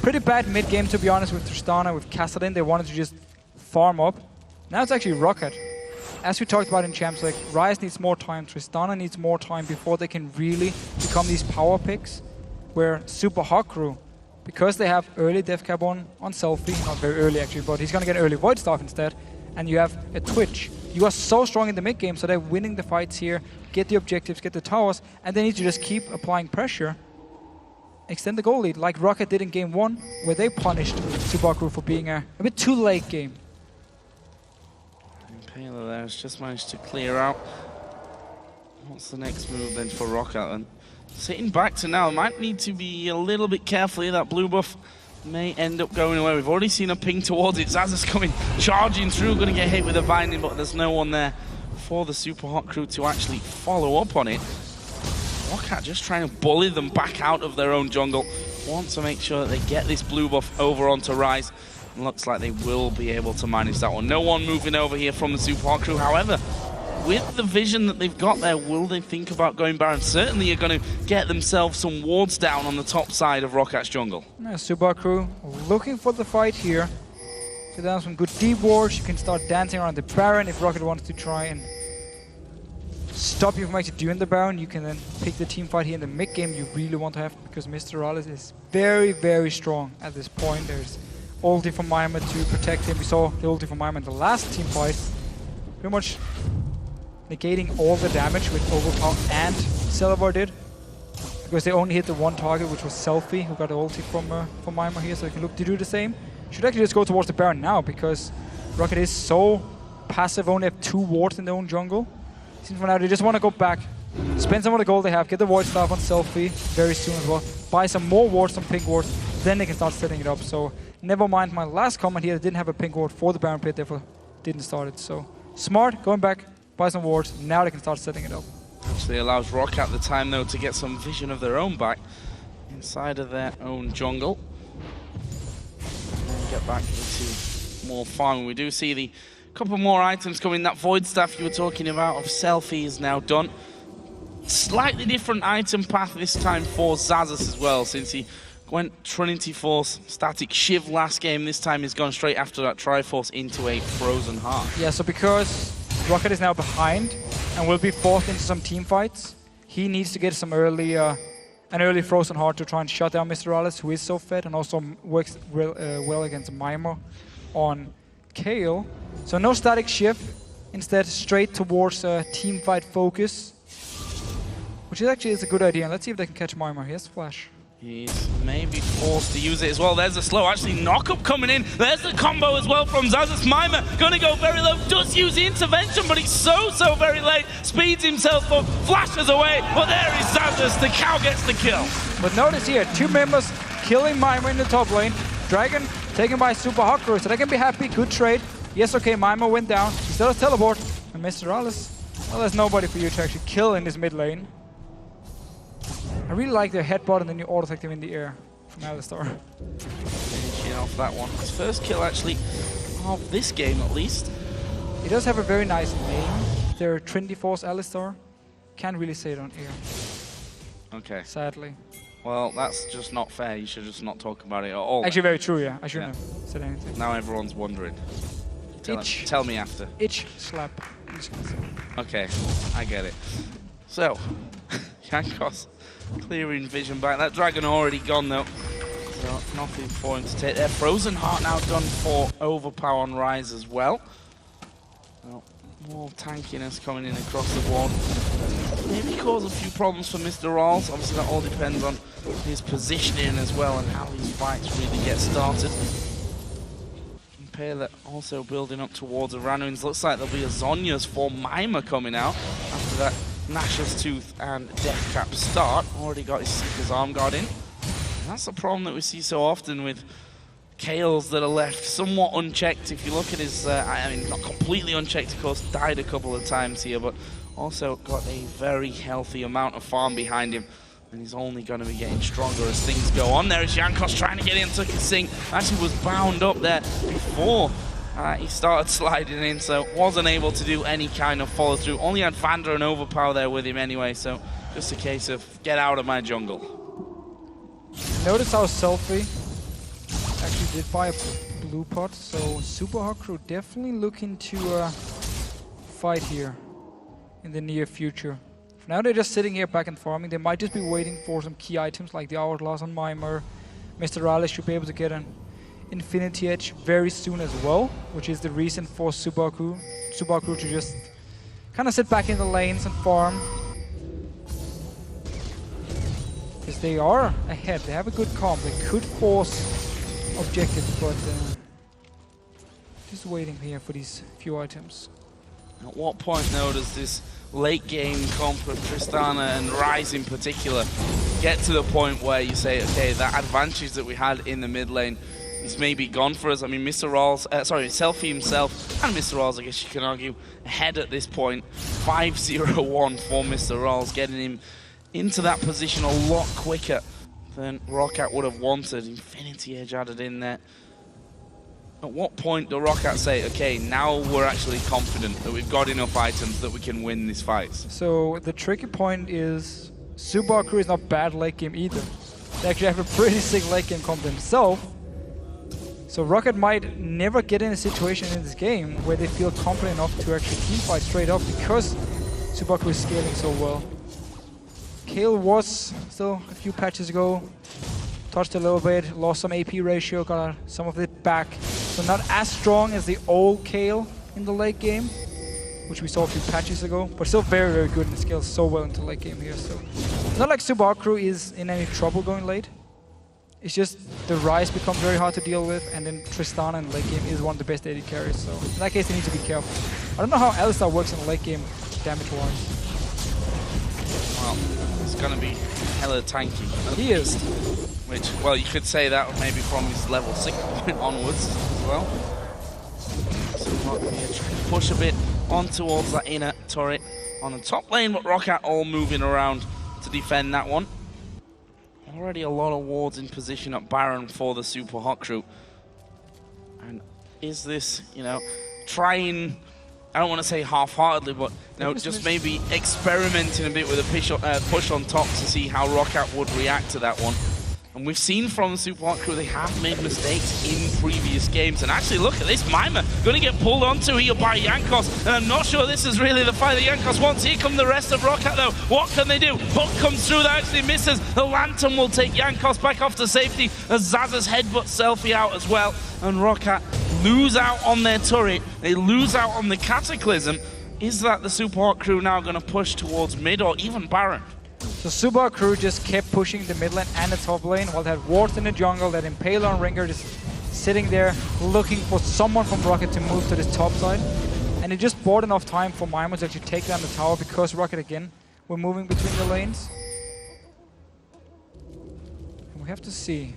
pretty bad mid game to be honest with Tristana, with Kassadin. They wanted to just farm up. Now it's actually Roccat. As we talked about in Champs League, Rise needs more time, Tristana needs more time before they can really become these power picks. Where Super Hot crew, because they have early death cap on Selfie, not very early actually, but he's gonna get early Void Staff instead, and you have a Twitch. You are so strong in the mid game, so they're winning the fights here, get the objectives, get the towers, and they need to just keep applying pressure, extend the goal lead, like Roccat did in game 1, where they punished Super Hot crew for being a bit too late game. Payla there has just managed to clear out. What's the next move then for Roccat then? Sitting back to now, might need to be a little bit careful here. That blue buff may end up going away. We've already seen a ping towards it. Xaxus coming, charging through, going to get hit with a binding, but there's no one there for the Super Hot crew to actually follow up on it. Roccat just trying to bully them back out of their own jungle. Want to make sure that they get this blue buff over onto Rise. And looks like they will be able to manage that one. No one moving over here from the Super Hot crew. However, with the vision that they've got there, will they think about going Baron? Certainly you're going to get themselves some wards down on the top side of Rockat's jungle. Super Hot crew looking for the fight here. Get down some good deep wards. You can start dancing around the Baron if Roccat wants to try and stop you from actually doing the Baron. You can then pick the team fight here in the mid game you really want to have, because Mr. Rallis is very, very strong at this point. There's ulti from Mimer to protect him. We saw the ulti from Mimer in the last team fight. Pretty much negating all the damage with Overpower and Celebi did, because they only hit the one target, which was Selfie, who got the ulti from Mimer here, so they can look to do the same. Should actually just go towards the Baron now, because Roccat is so passive, only have 2 wards in their own jungle. Seems for now they just want to go back, spend some of the gold they have, get the Void Staff on Selfie very soon as well, buy some more wards, some pink wards, then they can start setting it up. So never mind my last comment here, they didn't have a pink ward for the Baron pit, therefore didn't start it. So smart, going back, buy some wards, now they can start setting it up. Actually allows Roccat the time though to get some vision of their own back inside of their own jungle. And then get back into more farming. We do see the couple more items coming. That Void Staff you were talking about of Selfie is now done. Slightly different item path this time for Xaxus as well, since he went Trinity Force, Static Shiv last game. This time he's gone straight after that Triforce into a Frozen Heart. Yeah, so because Roccat is now behind and will be forced into some team fights, he needs to get some early, an early Frozen Heart to try and shut down Mr. Rallis, who is so fed and also works well against Mimer on Kale. So no static shift, instead straight towards team fight focus, which is actually a good idea. Let's see if they can catch Mimir. Here's Flash. He's maybe forced to use it as well. There's a slow, actually, knock-up coming in. There's the combo as well from Xaxus. Mimir gonna go very low, does use the intervention, but he's so very late. Speeds himself up, flashes away, but there is Xaxus. The cow gets the kill. But notice here, 2 members killing Mimir in the top lane. Dragon taken by Super Hot Crew, so they can be happy. Good trade. Yes, okay, Mimir went down. He still has teleport. And Mr. Alice, well, there's nobody for you to actually kill in this mid lane. I really like the headbutt and then you auto-attack him in the air from Alistar. Finishing off that one. His first kill, actually, of this game at least. He does have a very nice name. They're Trinity Force Alistar. Can't really say it on air. Okay. Sadly. Well, that's just not fair. You should just not talk about it at all. Actually, very true, yeah. I shouldn't have said anything. Now everyone's wondering. Tell me after. Itch slap. Okay, I get it. So, Jankos clearing vision back. That dragon already gone though. So nothing for him to take there. Frozen Heart now done for overpower on Rise as well. So, more tankiness coming in across the board. Maybe cause a few problems for Mr. Rawls. Obviously that all depends on his positioning as well and how these fights really get started. That also building up towards a Ranuins. Looks like there'll be a Zhonya's for Mimir coming out after that Nash's Tooth and Death Cap start. Already got his Seeker's Arm Guard in. And that's the problem that we see so often with Kales that are left somewhat unchecked. If you look at his, I mean, not completely unchecked, of course, died a couple of times here, but also got a very healthy amount of farm behind him. And he's only going to be getting stronger as things go on. There is Jankos trying to get in, took his sink. Actually was bound up there before he started sliding in, so wasn't able to do any kind of follow through. Only had Vander and Overpower there with him anyway, so just a case of get out of my jungle. Notice how Selfie actually did buy a blue pot, so Super Hot Crew definitely looking to fight here in the near future. For now they're just sitting here back and farming. They might just be waiting for some key items like the Hourglass on Mimir. Mr. Alice should be able to get an Infinity Edge very soon as well, which is the reason for Supa Crew to just kind of sit back in the lanes and farm. Because they are ahead, they have a good comp, they could force objectives, but just waiting here for these few items. At what point though does this late game comp of Tristana and Rise in particular get to the point where you say, okay, that advantage that we had in the mid lane is maybe gone for us? I mean, Mr. Rawls, Selfie himself, and Mr. Rawls, I guess you can argue, ahead at this point. 5-0-1 for Mr. Rawls, getting him into that position a lot quicker than Roccat would have wanted. Infinity Edge added in there. At what point do Roccat say, okay, now we're actually confident that we've got enough items that we can win these fights? So the tricky point is Supa Crew is not bad late game either. They actually have a pretty sick late game comp themselves. So Roccat might never get in a situation in this game where they feel confident enough to actually teamfight straight up because Supa Crew is scaling so well. Kale was still a few patches ago, touched a little bit, lost some AP ratio, got some of it back. So not as strong as the old Kale in the late game, which we saw a few patches ago, but still very, very good and scales so well into late game here. So it's not like Supa Crew is in any trouble going late. It's just the Rise becomes very hard to deal with, and then Tristana in late game is one of the best AD carries. So in that case, they need to be careful. I don't know how Alistar works in the late game damage-wise. Well, it's going to be hella tanky. He is. Which, well, you could say that maybe from his level 6 point onwards as well. So trying to push a bit on towards that inner turret on the top lane, but Roccat all moving around to defend that one. Already a lot of wards in position at Baron for the Super Hot Crew. And is this, you know, trying, I don't want to say half-heartedly, but you know, just maybe experimenting a bit with a push on top to see how Roccat would react to that one. And we've seen from the Super Hot Crew they have made mistakes in previous games. And actually, look at this, Mimir going to get pulled onto here by Jankos. And I'm not sure this is really the fight that Jankos wants. Here come the rest of Roccat though. What can they do? Hook comes through, that actually misses. The Lantern will take Jankos back off to safety as Xaxus headbutts Selfie out as well. And Roccat lose out on their turret, they lose out on the Cataclysm. Is that the Supa crew now going to push towards mid or even Baron? So Supa crew just kept pushing the mid lane and the top lane while they had wards in the jungle, that Impaler and Ringer just sitting there looking for someone from Roccat to move to this top side. And it just bought enough time for Mimo to actually take down the tower because Roccat again were moving between the lanes. And we have to see.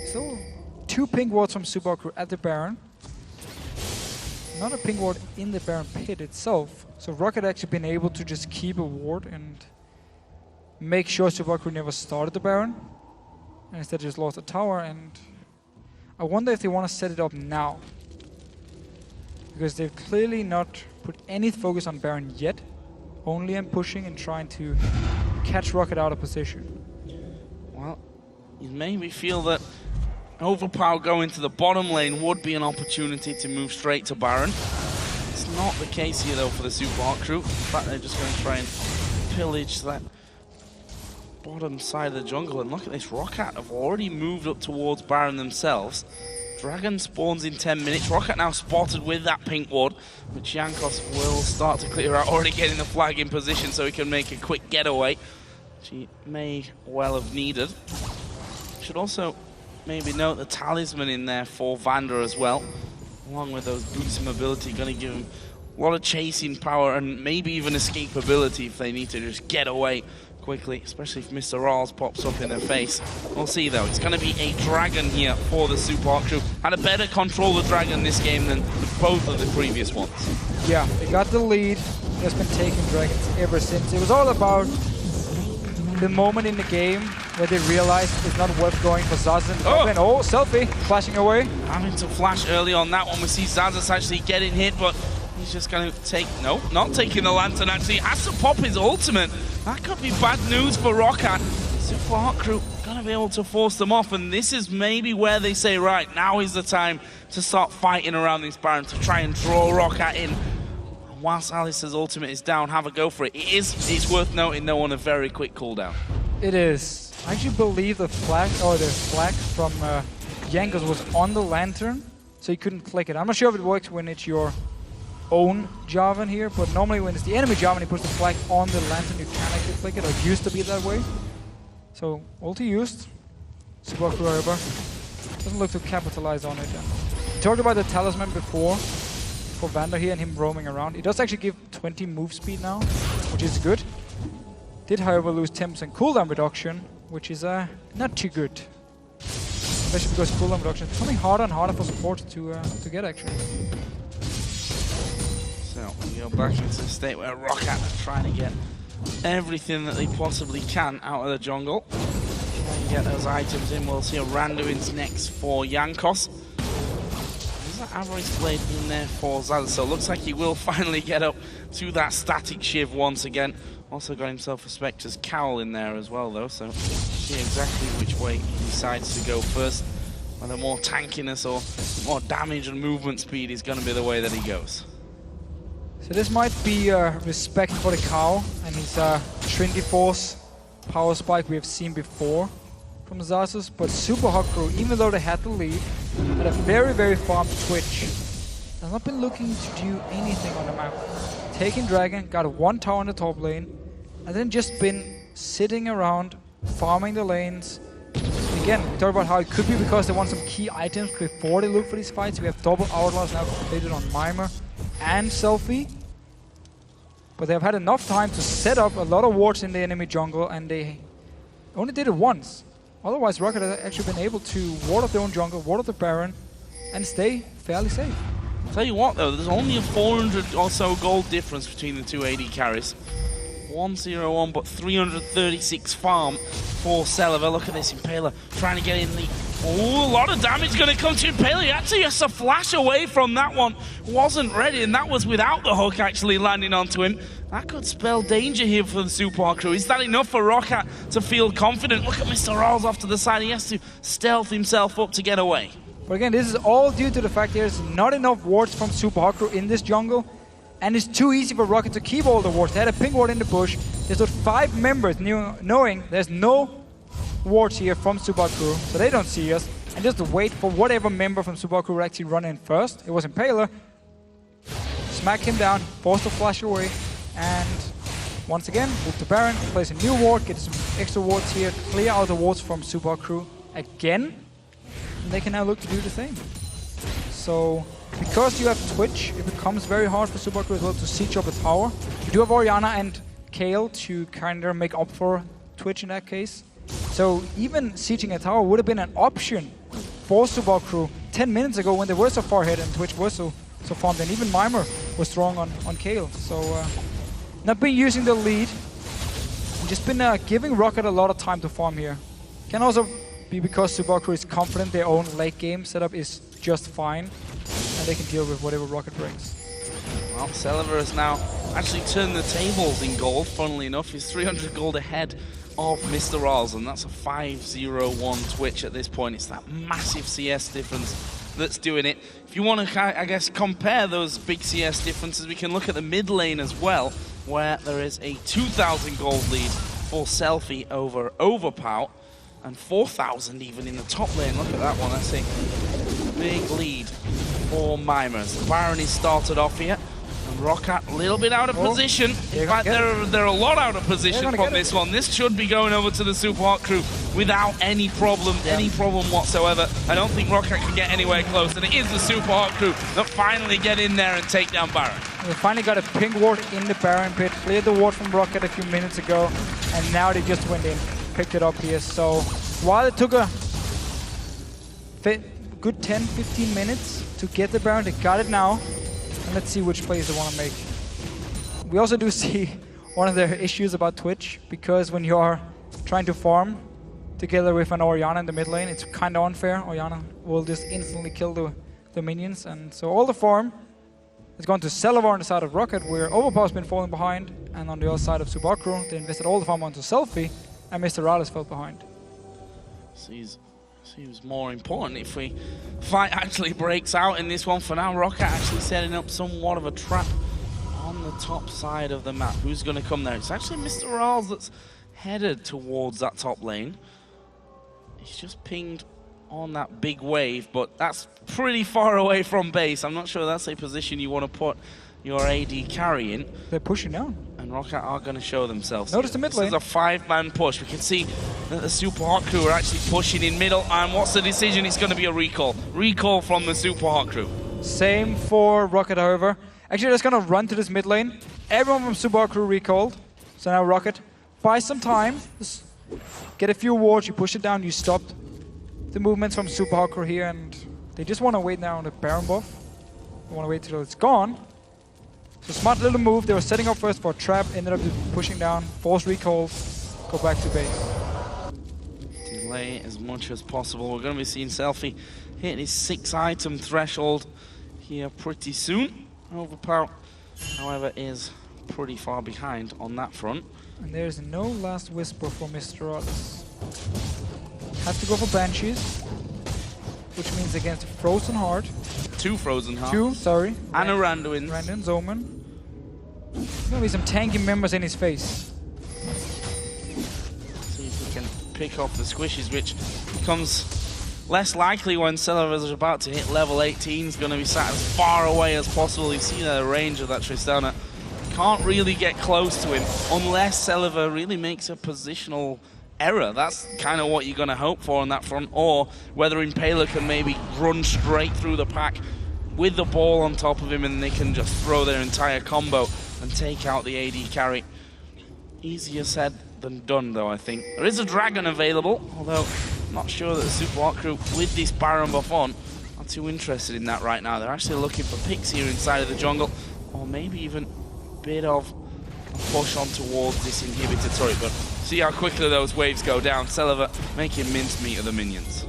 Still 2 pink wards from Supa crew at the Baron. Not a pink ward in the Baron pit itself. So Roccat actually been able to just keep a ward and make sure Supa crew never started the Baron. And instead just lost the tower. And I wonder if they want to set it up now. Because they've clearly not put any focus on Baron yet. Only on pushing and trying to catch Roccat out of position. Well, you maybe feel that Overpower going to the bottom lane would be an opportunity to move straight to Baron. It's not the case here though for the Supa crew. In fact, they're just going to try and pillage that bottom side of the jungle. And look at this, Roccat have already moved up towards Baron themselves. Dragon spawns in 10 minutes. Roccat now spotted with that pink ward, which Jankos will start to clear out, already getting the flag in position so he can make a quick getaway, which he may well have needed. Should also maybe note the talisman in there for Vander as well, along with those boots of mobility, going to give him a lot of chasing power and maybe even escapability if they need to just get away quickly, especially if Mr. Rawls pops up in their face. We'll see though, it's going to be a dragon here for the Supa crew. Had a better control of dragon this game than both of the previous ones. Yeah, they got the lead. They've been taking dragons ever since. It was all about the moment in the game where they realized it's not worth going for Zaz and oh, selfie, flashing away. Having to flash early on that one. We see Zazas actually getting hit, but he's just going to take, no, not taking the lantern actually. Has to pop his ultimate. That could be bad news for Roccat. Supa crew going to be able to force them off, and this is maybe where they say, right, now is the time to start fighting around this Baron to try and draw Roccat in. And whilst Alice's ultimate is down, have a go for it. It's worth noting though on a very quick cooldown. It is. I actually believe the flag from Jankos was on the lantern, so he couldn't click it. I'm not sure if it works when it's your own Jarvan here, but normally when it's the enemy Jarvan, he puts the flag on the lantern, you can actually click it, or it used to be that way. So, ulti used. Supa crew, however, doesn't look to capitalize on it. We talked about the talisman before for Vander here and him roaming around. It does actually give 20 move speed now, which is good. Did, however, lose 10% cooldown reduction, which is not too good. Especially because cooldown reduction is becoming harder and harder for support to get, actually. So, we go back into the state where Roccat are trying to get everything that they possibly can out of the jungle. Try and get those items in. We'll see a Randuin's next for Jankos. There's that Avarice Blade in there for Zaz, so it looks like he will finally get up to that static shiv once again. Also got himself a Spectre's Cowl in there as well though, so see exactly which way he decides to go first. Whether more tankiness or more damage and movement speed is going to be the way that he goes. So this might be respect for the cow and his Trinity Force power spike we have seen before from Zazus, but Supa crew, even though they had the lead, had a very, very farmed Twitch. Has not been looking to do anything on the map. Taking Dragon, got 1 tower in the top lane, and then just been sitting around, farming the lanes. Again, we talked about how it could be because they want some key items before they look for these fights. We have double Outlaws now completed on Mimer and Selfie. But they've had enough time to set up a lot of wards in the enemy jungle, and they only did it once. Otherwise, Roccat has actually been able to ward up their own jungle, ward up the Baron, and stay fairly safe. Tell you what though, there's only a 400 or so gold difference between the two AD carries. 101, but 336 farm for Celever. Look at this, Impaler trying to get in the... Oh, a lot of damage going to come to Impaler. He actually has to flash away from that one. Wasn't ready, and that was without the hook actually landing onto him. That could spell danger here for the Supa crew. Is that enough for Roccat to feel confident? Look at Mr. Rawls off to the side. He has to stealth himself up to get away. But again, this is all due to the fact there's not enough wards from Supa crew in this jungle, and it's too easy for Roccat to keep all the wards. They had a pink ward in the bush. There's got 5 members knowing there's no wards here from Supa crew, so they don't see us. and just wait for whatever member from Supa Crew would actually run in first. It was Impaler. Smack him down, force the flash away, and once again, move to Baron, place a new ward, get some extra wards here, clear out the wards from Supa Crew again, and they can now look to do the same. So, because you have Twitch, it becomes very hard for Supa Crew as well to siege up a tower. You do have Orianna and Kayle to kind of make up for Twitch in that case. So even sieging a tower would have been an option for Supa Crew 10 minutes ago when they were so far ahead and Twitch was so farmed, and even Mimer was strong on Kayle. So not been using the lead, and just been giving Roccat a lot of time to farm here. Can also be because Supa Crew is confident their own late game setup is just fine, and they can deal with whatever Roccat brings. Well, Celiver has now actually turned the tables in gold, funnily enough. He's 300 gold ahead of Mr. Ralls, and that's a 5-0-1 Twitch at this point. It's that massive CS difference that's doing it. If you want to, I guess, compare those big CS differences, we can look at the mid lane as well, where there is a 2,000 gold lead for Selfie over Overpow, and 4,000 even in the top lane. Look at that one, that's a big lead for Mimers. The Baron is started off here, and Roccat a little bit out of position. In fact, they're a lot out of position from this one. This should be going over to the Supa Crew without any problem whatsoever. I don't think Roccat can get anywhere close, and it is the Supa Crew that finally get in there and take down Baron. We finally got a pink ward in the Baron pit, cleared the ward from Roccat a few minutes ago, and now they just went in, picked it up here. So while it took a good 10-15 minutes to get the Baron, they got it now. And let's see which plays they want to make. We also do see one of the issues about Twitch, because when you are trying to farm together with an Orianna in the mid lane, it's kind of unfair. Orianna will just instantly kill the minions, and so all the farm has gone to Celiver on the side of Roccat, where Overpow's been falling behind, and on the other side of Supa Crew, they invested all the farm onto Selfie, and Mr. Rales fell behind. Seems more important if we fight actually breaks out in this one. For now, Roccat actually setting up somewhat of a trap on the top side of the map. Who's going to come there? It's actually Mr. Rals that's headed towards that top lane. He's just pinged on that big wave, but that's pretty far away from base. I'm not sure that's a position you want to put your AD carry in. They're pushing down. And Roccat are going to show themselves. Notice the mid lane. This is a 5-man push. We can see that the Supa Crew are actually pushing in middle. And what's the decision? It's going to be a recall. Recall from the Supa Crew. Same for Roccat, however. Actually, they're just going to run to this mid lane. Everyone from Supa Crew recalled. So now Roccat, buy some time. Just get a few wards, you push it down, you stop the movements from Supa Crew here. And they just want to wait now on the Baron buff. They want to wait till it's gone. So smart little move. They were setting up first for a trap, ended up pushing down, force recalls, go back to base. Delay as much as possible. We're going to be seeing Selfie hit his 6-item threshold here pretty soon. Overpower, however, is pretty far behind on that front. And there's no last whisper for Mr. Rales. Has to go for Banshees, which means against a Frozen Heart. 2 Frozen Hearts. 2, sorry. And a Randuin. Randuin's Omen. There's gonna be some tanky members in his face. See if he can pick off the squishes, which becomes less likely when Celiver is about to hit level 18. He's going to be sat as far away as possible. You see the range of that Tristana. Can't really get close to him unless Celiver really makes a positional error. That's kind of what you're going to hope for on that front, or whether Impaler can maybe run straight through the pack with the ball on top of him and they can just throw their entire combo and take out the AD carry. Easier said than done, though, I think. There is a dragon available, although I'm not sure that the Supa Crew, with this Baron buff on, are too interested in that right now. They're actually looking for picks here inside of the jungle, or maybe even a bit of a push on towards this inhibitor turret. But see how quickly those waves go down. Celiver making mincemeat of the minions.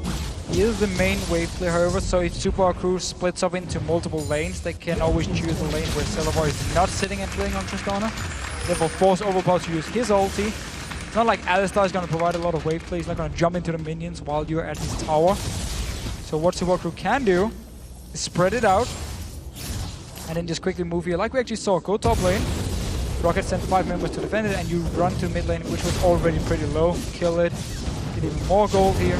He is the main wave player, however, so if Supa Crew splits up into multiple lanes, they can always choose a lane where Celiver is not sitting and playing on Tristana. Therefore, force Overpower to use his ulti. It's not like Alistar is going to provide a lot of wave play. He's not going to jump into the minions while you're at his tower. So what Supa Crew can do is spread it out and then just quickly move here. Like we actually saw, go top lane. Roccat sent 5 members to defend it, and you run to mid lane, which was already pretty low. Kill it. Get even more gold here.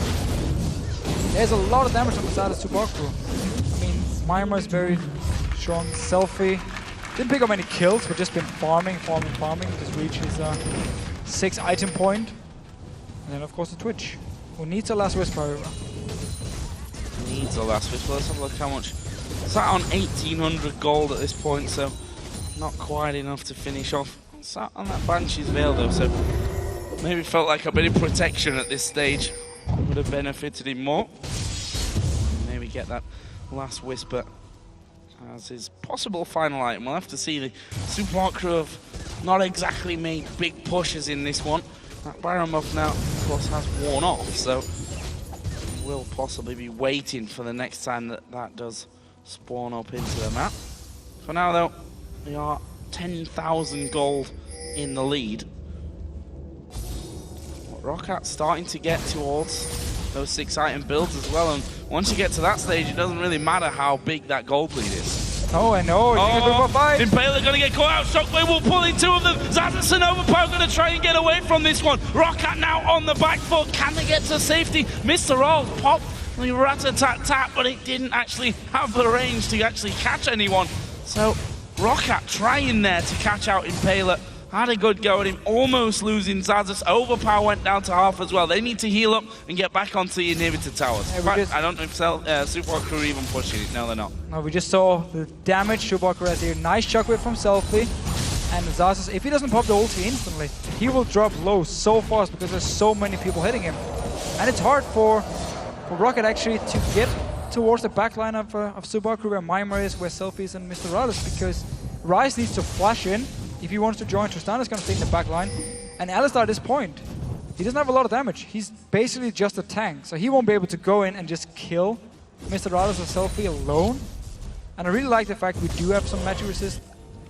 There's a lot of damage on the side of Supa Crew. I mean, Mimar is very strong. Selfie didn't pick up any kills, but just been farming. Just reach his 6 item point. And then, of course, the Twitch, who needs a last whisper, however. Needs a last whisper. Let's have a look how much. Sat on 1800 gold at this point, so not quite enough to finish off. Sat on that Banshee's Veil, though, so maybe felt like a bit of protection at this stage would have benefited him more. Maybe get that last whisper as his possible final item. We'll have to see. The Supa Crew have not exactly made big pushes in this one. That Baron buff now, of course, has worn off, so we'll possibly be waiting for the next time that does spawn up into the map. For now, though, we are 10,000 gold in the lead. Roccat starting to get towards those 6 item builds as well, and once you get to that stage, it doesn't really matter how big that gold lead is. Oh, I know. Impaler going to get caught out. Shockwave will pull in 2 of them. Xaxus and Overpower going to try and get away from this one. Roccat now on the back foot. Can they get to safety? Mr. Rolls popped the rat-a-tat-tat, but it didn't actually have the range to actually catch anyone. So Roccat trying there to catch out Impaler. Had a good go at him, almost losing Xaxus. Overpower went down to half as well. They need to heal up and get back onto the inhibitor towers. In fact, I don't know if Supa Crew are even pushing it. No, they're not. No, we just saw the damage Supa Crew has here. Nice shockwave from Selfie. And Xaxus, if he doesn't pop the ulti instantly, he will drop low so fast because there's so many people hitting him. And it's hard for Roccat actually to get towards the backline of Supa Crew, where Mimar is, where Selfie is, and Mr. Rales, because Ryze needs to flash in. If he wants to join, Tristana is going to stay in the back line. And Alistar at this point, he doesn't have a lot of damage. He's basically just a tank. So he won't be able to go in and just kill Mr. Rales or Selfie alone. And I really like the fact we do have some magic resist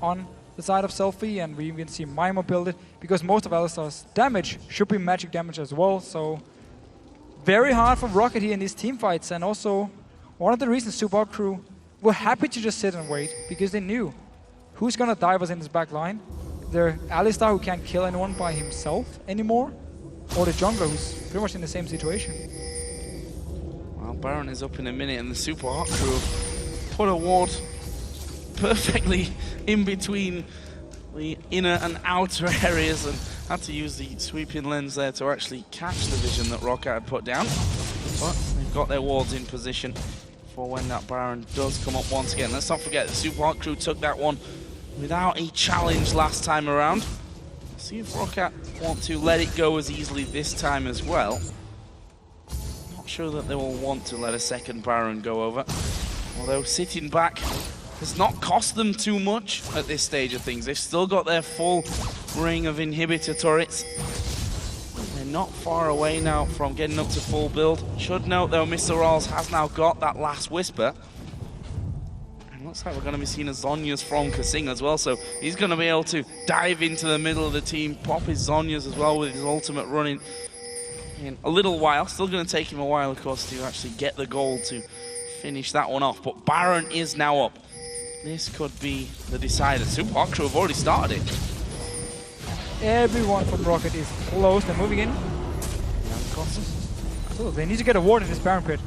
on the side of Selfie. And we even see Mimar build it. Because most of Alistar's damage should be magic damage as well. So very hard for Roccat here in these team fights. And also one of the reasons Supa Crew were happy to just sit and wait. Because they knew who's going to dive us in this back line? They're Alistar, who can't kill anyone by himself anymore, or the jungler, who's pretty much in the same situation. Well, Baron is up in a minute, and the Supa Crew put a ward perfectly in between the inner and outer areas, and had to use the sweeping lens there to actually catch the vision that Roccat had put down. But they've got their wards in position for when that Baron does come up once again. Let's not forget the Supa Crew took that one without a challenge last time around. See if Roccat want to let it go as easily this time as well. Not sure that they will want to let a second Baron go over. Although sitting back has not cost them too much at this stage of things. They've still got their full ring of inhibitor turrets. They're not far away now from getting up to full build. Should note though, Mr. Rolls has now got that last whisper. Looks like we're going to be seeing a Zhonya's from Kasing as well, so he's going to be able to dive into the middle of the team, pop his Zhonya's as well with his ultimate running in a little while. Still going to take him a while, of course, to actually get the goal to finish that one off, but Baron is now up. This could be the decider. Supa Crew have already started it. Everyone from Roccat is close. They're moving in. So they need to get a ward in this Baron pit.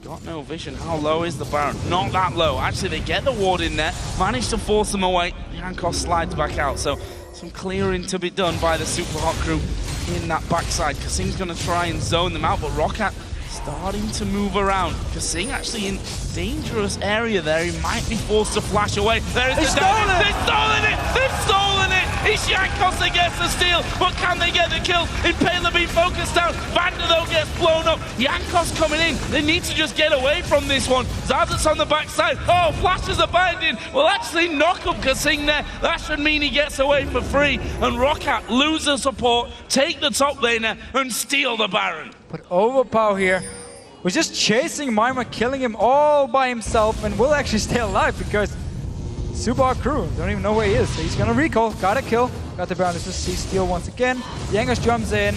Got no vision. How low is the Baron? Not that low. Actually, they get the ward in there, manage to force them away. Jankos slides back out, so some clearing to be done by the Supa Crew in that backside. Kasing's going to try and zone them out, but Roccat starting to move around. Kasing actually in dangerous area there. He might be forced to flash away. There is the damage. They've stolen it! They've stolen it! It's Jankos that gets the steal, but can they get the kill? Impaler being focused out. Vander though gets blown up. Jankos coming in. They need to just get away from this one. Xaxus on the backside. Oh, flashes are binding. Will actually knock up Kasing there. That should mean he gets away for free. And Roccat lose the support, take the top laner, and steal the Baron. But Overpower here was just chasing Mimar, killing him all by himself, and will actually stay alive because Supa Crew don't even know where he is. So he's gonna recall, got a kill, got the Baron. This is C-Steal once again. Jankos jumps in,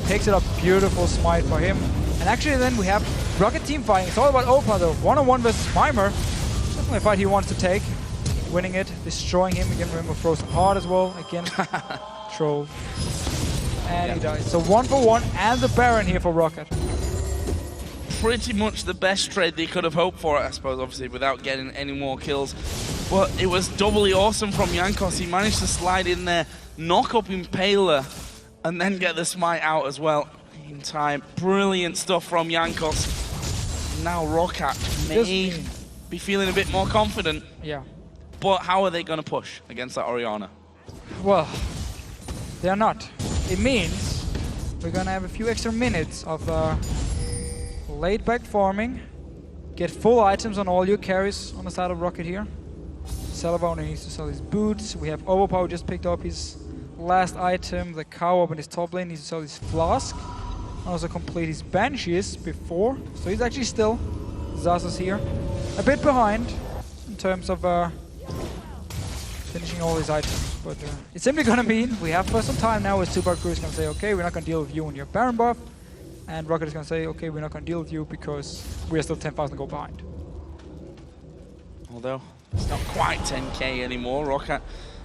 takes it up, beautiful smite for him. And actually then we have Roccat team fighting. It's all about Overpower though, one-on-one versus Mimar. Definitely a fight he wants to take. Winning it, destroying him. Again, remember Frozen Heart as well. Again, troll. And he dies. So 1 for 1 and the Baron here for Roccat. pretty much the best trade they could have hoped for, I suppose, obviously, without getting any more kills. But it was doubly awesome from Jankos. He managed to slide in there, knock up Impaler, and then get the smite out as well in time. Brilliant stuff from Jankos. Now Roccat may be feeling a bit more confident. Yeah. But how are they going to push against that Orianna? Well, they're not. It means we're going to have a few extra minutes of laid back farming. Get full items on all your carries on the side of Roccat here. Celaver only needs to sell his boots. We have Overpower just picked up his last item. The cow up in his top lane needs to sell his flask. Also complete his banshees before. So he's actually still, Zaza's here, a bit behind in terms of finishing all his items. But it's simply going to mean we have for some time now where Supa Crew is going to say, okay, we're not going to deal with you and your Baron buff. And Roccat is going to say, okay, we're not going to deal with you because we are still 10,000 gold behind. Although it's not quite 10k anymore, Roccat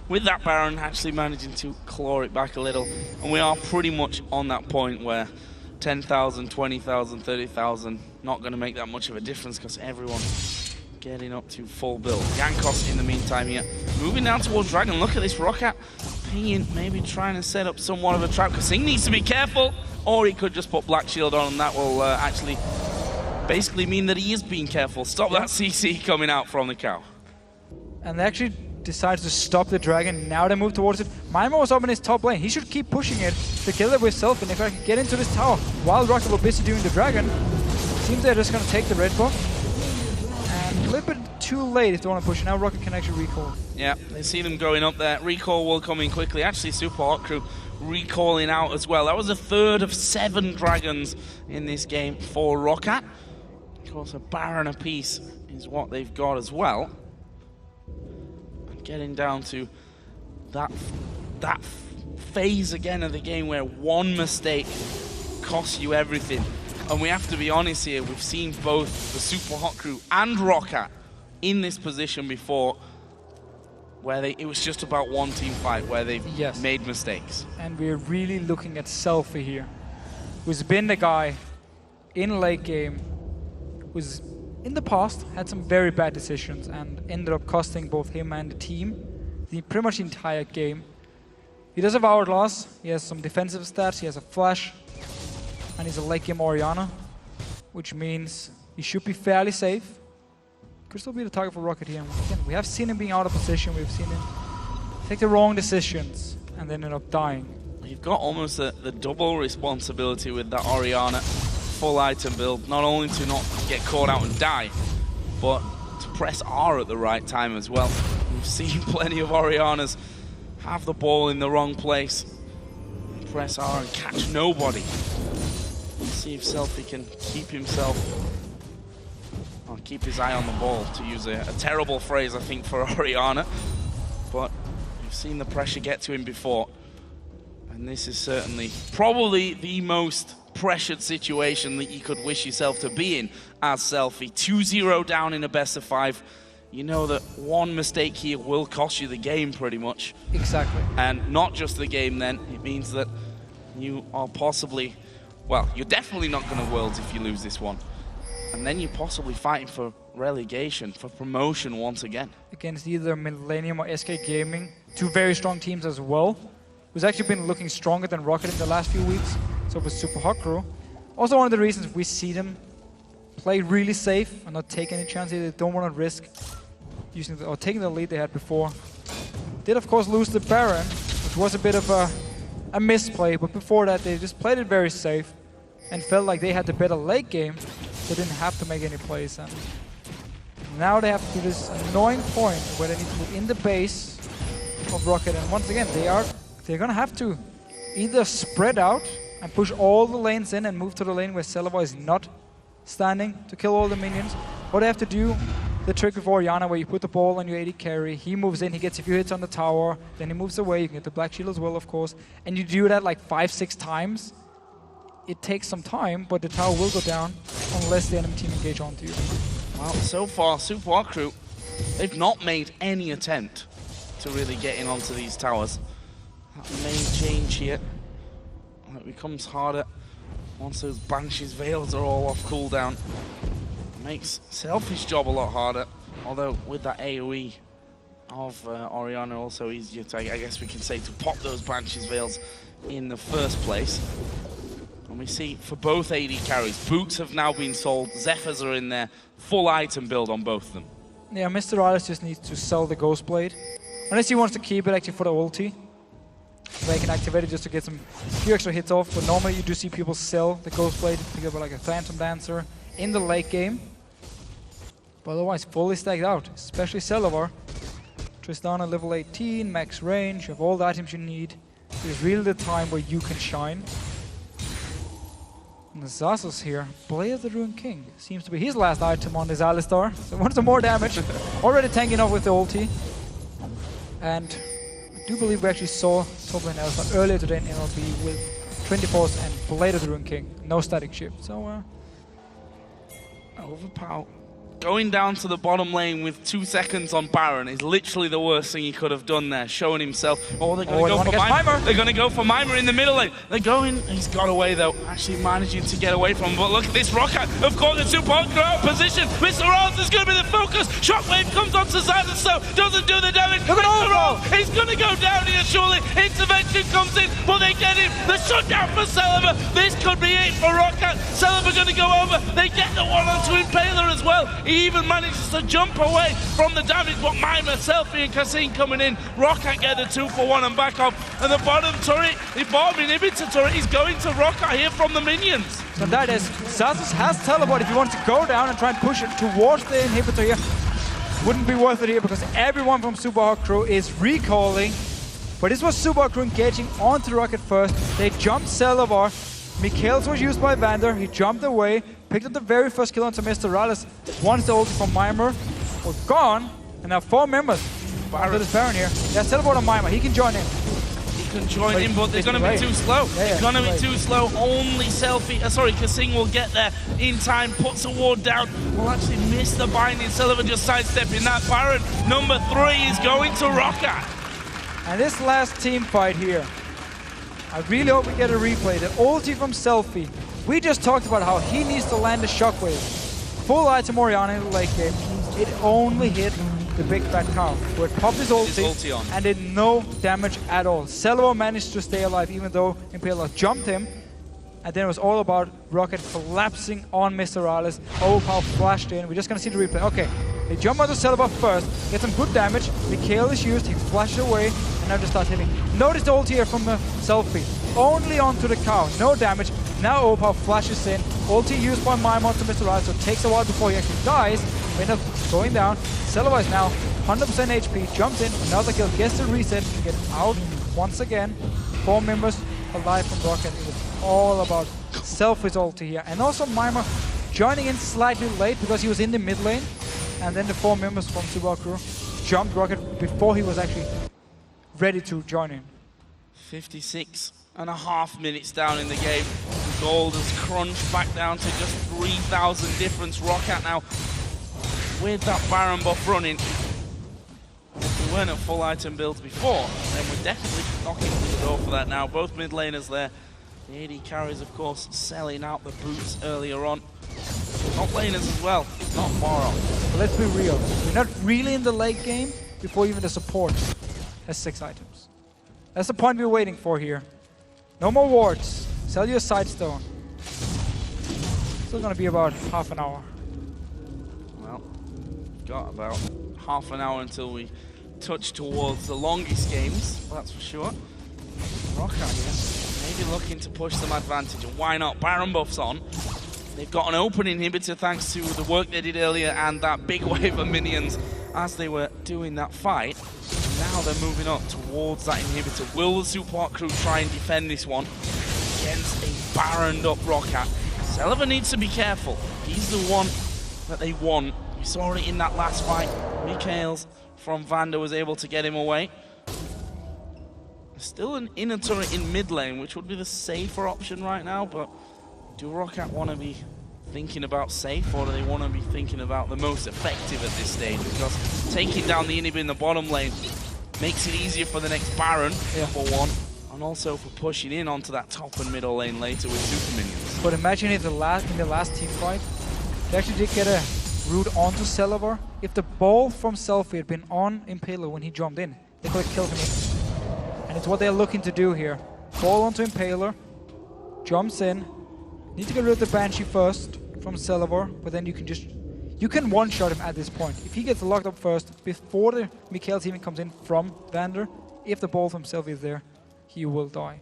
with that Baron actually managing to claw it back a little. And we are pretty much on that point where 10,000, 20,000, 30,000 not going to make that much of a difference because everyone's getting up to full build. Jankos in the meantime here, moving down towards Dragon. Look at this Roccat pinging, maybe trying to set up somewhat of a trap because he needs to be careful, or he could just put Black Shield on and that will actually basically mean that he is being careful. Stop that CC coming out from the cow. And they actually decides to stop the Dragon. Now they move towards it. Maimo was up in his top lane. He should keep pushing it to kill it with Self. And if I can get into this tower while Roccat was busy doing the Dragon, seems they're just going to take the red buff. And a little bit too late if they want to push. Now Roccat can actually recall. Yeah, they see them going up there. Recall will come in quickly. Actually, Super Hot Crew recalling out as well. That was a third of 7 dragons in this game for Roccat. Of course, a Baron apiece is what they've got as well. Getting down to that phase again of the game where one mistake costs you everything. And we have to be honest here, we've seen both the Super Hot Crew and Roccat in this position before, where it was just about one team fight, where they've made mistakes. And we're really looking at Selfie here, who's been the guy in late game, who's in the past had some very bad decisions and ended up costing both him and the team pretty much the entire game. He does have Hourglass, he has some defensive stats, he has a flash, and he's a late game Orianna, which means he should be fairly safe. Could still be the target for Roccat here. Again, we have seen him being out of position, we've seen him take the wrong decisions and then end up dying. You've got almost the double responsibility with that Orianna full item build, not only to not get caught out and die, but to press R at the right time as well. We've seen plenty of Oriannas have the ball in the wrong place, press R and catch nobody. Let's see if Selfie can keep himself, or keep his eye on the ball, to use a terrible phrase I think for Orianna, but we've seen the pressure get to him before, and this is certainly probably the most pressured situation that you could wish yourself to be in as Selfie. 2-0 down in a best of 5. You know that one mistake here will cost you the game pretty much. Exactly. And not just the game then, it means that you are possibly, well, you're definitely not going to Worlds if you lose this one. And then you're possibly fighting for relegation, for promotion once again. Against either Millennium or SK Gaming, 2 very strong teams as well, who's actually been looking stronger than Roccat in the last few weeks. So for Super Hot Crew, also one of the reasons we see them play really safe and not take any chances. They don't want to risk using or taking the lead they had before. Did of course lose the Baron, which was a bit of a misplay, but before that they just played it very safe and felt like they had the better late game. They didn't have to make any plays, and now they have to do this annoying point where they need to move in the base of Roccat, and once again they're gonna have to either spread out and push all the lanes in and move to the lane where Celaver is not standing to kill all the minions. Or they have to do the trick with Orianna where you put the ball on your AD carry, he moves in, he gets a few hits on the tower, then he moves away, you can get the Black Shield as well of course, and you do that like 5-6 times. It takes some time, but the tower will go down unless the enemy team engage onto you. Well, so far, Super Hot Crew, they've not made any attempt to really get in onto these towers. That may change here. It becomes harder once those Banshee's Veils are all off cooldown. Makes Selfie's job a lot harder, although with that AoE of Orianna also easier to, I guess we can say, to pop those Banshee's Veils in the first place. And we see for both AD carries, boots have now been sold, Zephyrs are in there, full item build on both of them. Yeah, Mr. Alice just needs to sell the Ghost Blade. Unless he wants to keep it actually for the ulti. So they can activate it just to get some few extra hits off. But normally you do see people sell the Ghost Blade to pick up like a Phantom Dancer in the late game. But otherwise fully stacked out, especially Celavar. Tristana level 18, max range, you have all the items you need. This is really the time where you can shine. And the Xaxus here, Blade of the Ruined King, seems to be his last item on this Alistar. So wants some more damage. Already tanking off with the ulti. And I do believe we actually saw top lane Alistar earlier today in MLB with 24s and Blade of the Ruined King. No static shift. So overpower. Going down to the bottom lane with 2 seconds on Baron is literally the worst thing he could have done there, showing himself. Oh, they're going to go for Mimer. They're going to go for Mimer in the middle lane. They're going. He's got away though, actually managing to get away from him. But look at this Roccat. Of course, the Supa out of position. Mr. Rollins is going to be the focus. Shockwave comes onto Xaxus, so doesn't do the damage. Look at Roll. He's going to go down here surely. Intervention comes in, but they get him. The shutdown for Celavar. This could be it for Roccat. Celavar going to go over. They get the one onto Impaler as well. He even manages to jump away from the damage, but Mimer, Selfie and Cassine coming in. Roccat get the 2-for-1 and back up. And the bottom turret, the bottom inhibitor turret is going to Roccat here from the minions. So that is, Xaxus has teleport if you want to go down and try and push it towards the inhibitor here. Wouldn't be worth it here because everyone from Super Hot Crew is recalling. But this was Super Hot Crew engaging onto Roccat first. They jumped Celavar. Mikhails was used by Vander. He jumped away. Picked up the very first kill onto Mr. Rallis. Once the ulti from Mimer was gone, and now 4 members after this Baron here. There's teleport on Mimer, he can join in. He can join in, but they're going to be too slow. They're going to be too slow. Only Cassine will get there in time, puts a ward down, will actually miss the binding. Sullivan just sidestepping that. Baron number 3 is going to Roccat. And this last team fight here, I really hope we get a replay. The ulti from Selfie. We just talked about how he needs to land a shockwave. Full item Orianna in the late game. It only hit the big fat cow. Where it popped his ulti and did no damage at all. Celavar managed to stay alive even though Impaler jumped him. And then it was all about Roccat collapsing on Mr. Alice. Overpower flashed in. We're just going to see the replay. Okay, they jump onto Celavar first. Get some good damage. Mikhail is used. He flashes away. And now just starts hitting. Notice the ulti here from the Selfie. Only onto the cow. No damage. Now Overpower flashes in. Ulti used by Mimer onto Mr. Alice. So it takes a while before he actually dies. We end up going down. Celavar is now 100% HP. Jumps in. Another kill. Gets the reset. To get out once again. 4 members alive from Roccat. It was all about Selfie's ulti here. And also Mimer joining in slightly late because he was in the mid lane. And then the 4 members from Supa Crew jumped Roccat before he was actually ready to join in. 56.5 minutes down in the game. Gold has crunched back down to just 3,000 difference. Roccat now with that Baron buff running. If we weren't at full item builds before, then we're definitely knocking on the door for that now. Both mid laners there. The AD carries, of course, selling out the boots earlier on. Top laners as well, not far off. But let's be real. We're not really in the late game before even the support has 6 items. That's the point we're waiting for here. No more wards. Sell your Sidestone. Still gonna be about half an hour. Well, got about half an hour until we touch towards the longest games, that's for sure. Roccat here, maybe looking to push some advantage, and why not? Baron buff's on. They've got an open inhibitor thanks to the work they did earlier and that big wave of minions as they were doing that fight. Now they're moving up towards that inhibitor. Will the Super Crew try and defend this one against a Baroned up Roccat? Celavar needs to be careful. He's the one that they want. We saw it in that last fight. Mikhails from Vander was able to get him away. Still an inner turret in mid lane, which would be the safer option right now, but do Roccat want to be thinking about safe, or do they want to be thinking about the most effective at this stage? Because taking down the inhib in the bottom lane makes it easier for the next Baron, for one, and also for pushing in onto that top and middle lane later with super minions. But imagine if in the last team fight, they actually did get a root onto Celavar. If the ball from Selfie had been on Impaler when he jumped in, they could have killed him. And it's what they're looking to do here. Ball onto Impaler, jumps in. Need to get rid of the Banshee first from Celavar, but then you can one-shot him at this point. If he gets locked up first, before the Mikael's even comes in from Vander, if the ball from Selfie is there, he will die.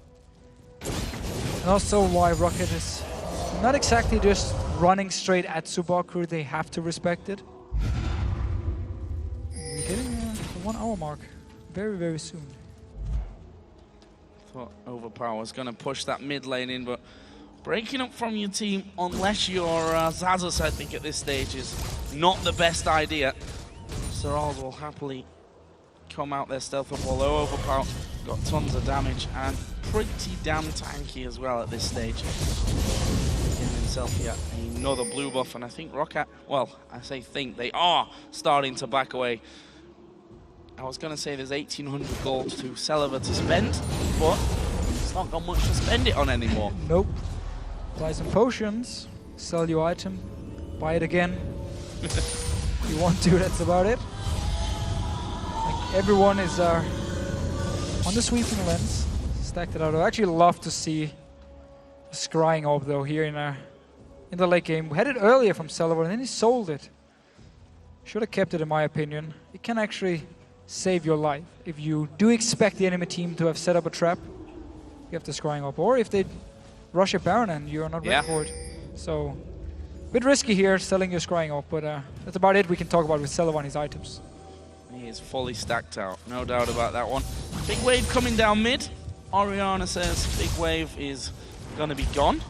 And also why Roccat is not exactly just running straight at Supa Crew, they have to respect it. We're hitting the 1 hour mark very, very soon. Thought Overpower was going to push that mid lane in, but breaking up from your team, unless you're Xaxus, I think at this stage is not the best idea. Serals will happily come out there stealth up, although Overpower got tons of damage and pretty damn tanky as well at this stage. Getting himself here another blue buff, and I think Roccat, well, I say think, they are starting to back away. I was going to say there's 1,800 gold to Celavar to spend, but it's not got much to spend it on anymore. Nope. Buy some potions, sell your item, buy it again. If you want to, that's about it. Like everyone is on the sweeping lens, stacked it out. I'd actually love to see a scrying orb though here in the late game. We had it earlier from Celavar and then he sold it. Should have kept it in my opinion. It can actually save your life. If you do expect the enemy team to have set up a trap, you have the scrying orb. Or if they rush a Baron and you're not ready for it. So, a bit risky here selling your scrying orb, but that's about it we can talk about with Celavar and his items. He is fully stacked out, no doubt about that one. Big wave coming down mid. Oriana says big wave is going to be gone.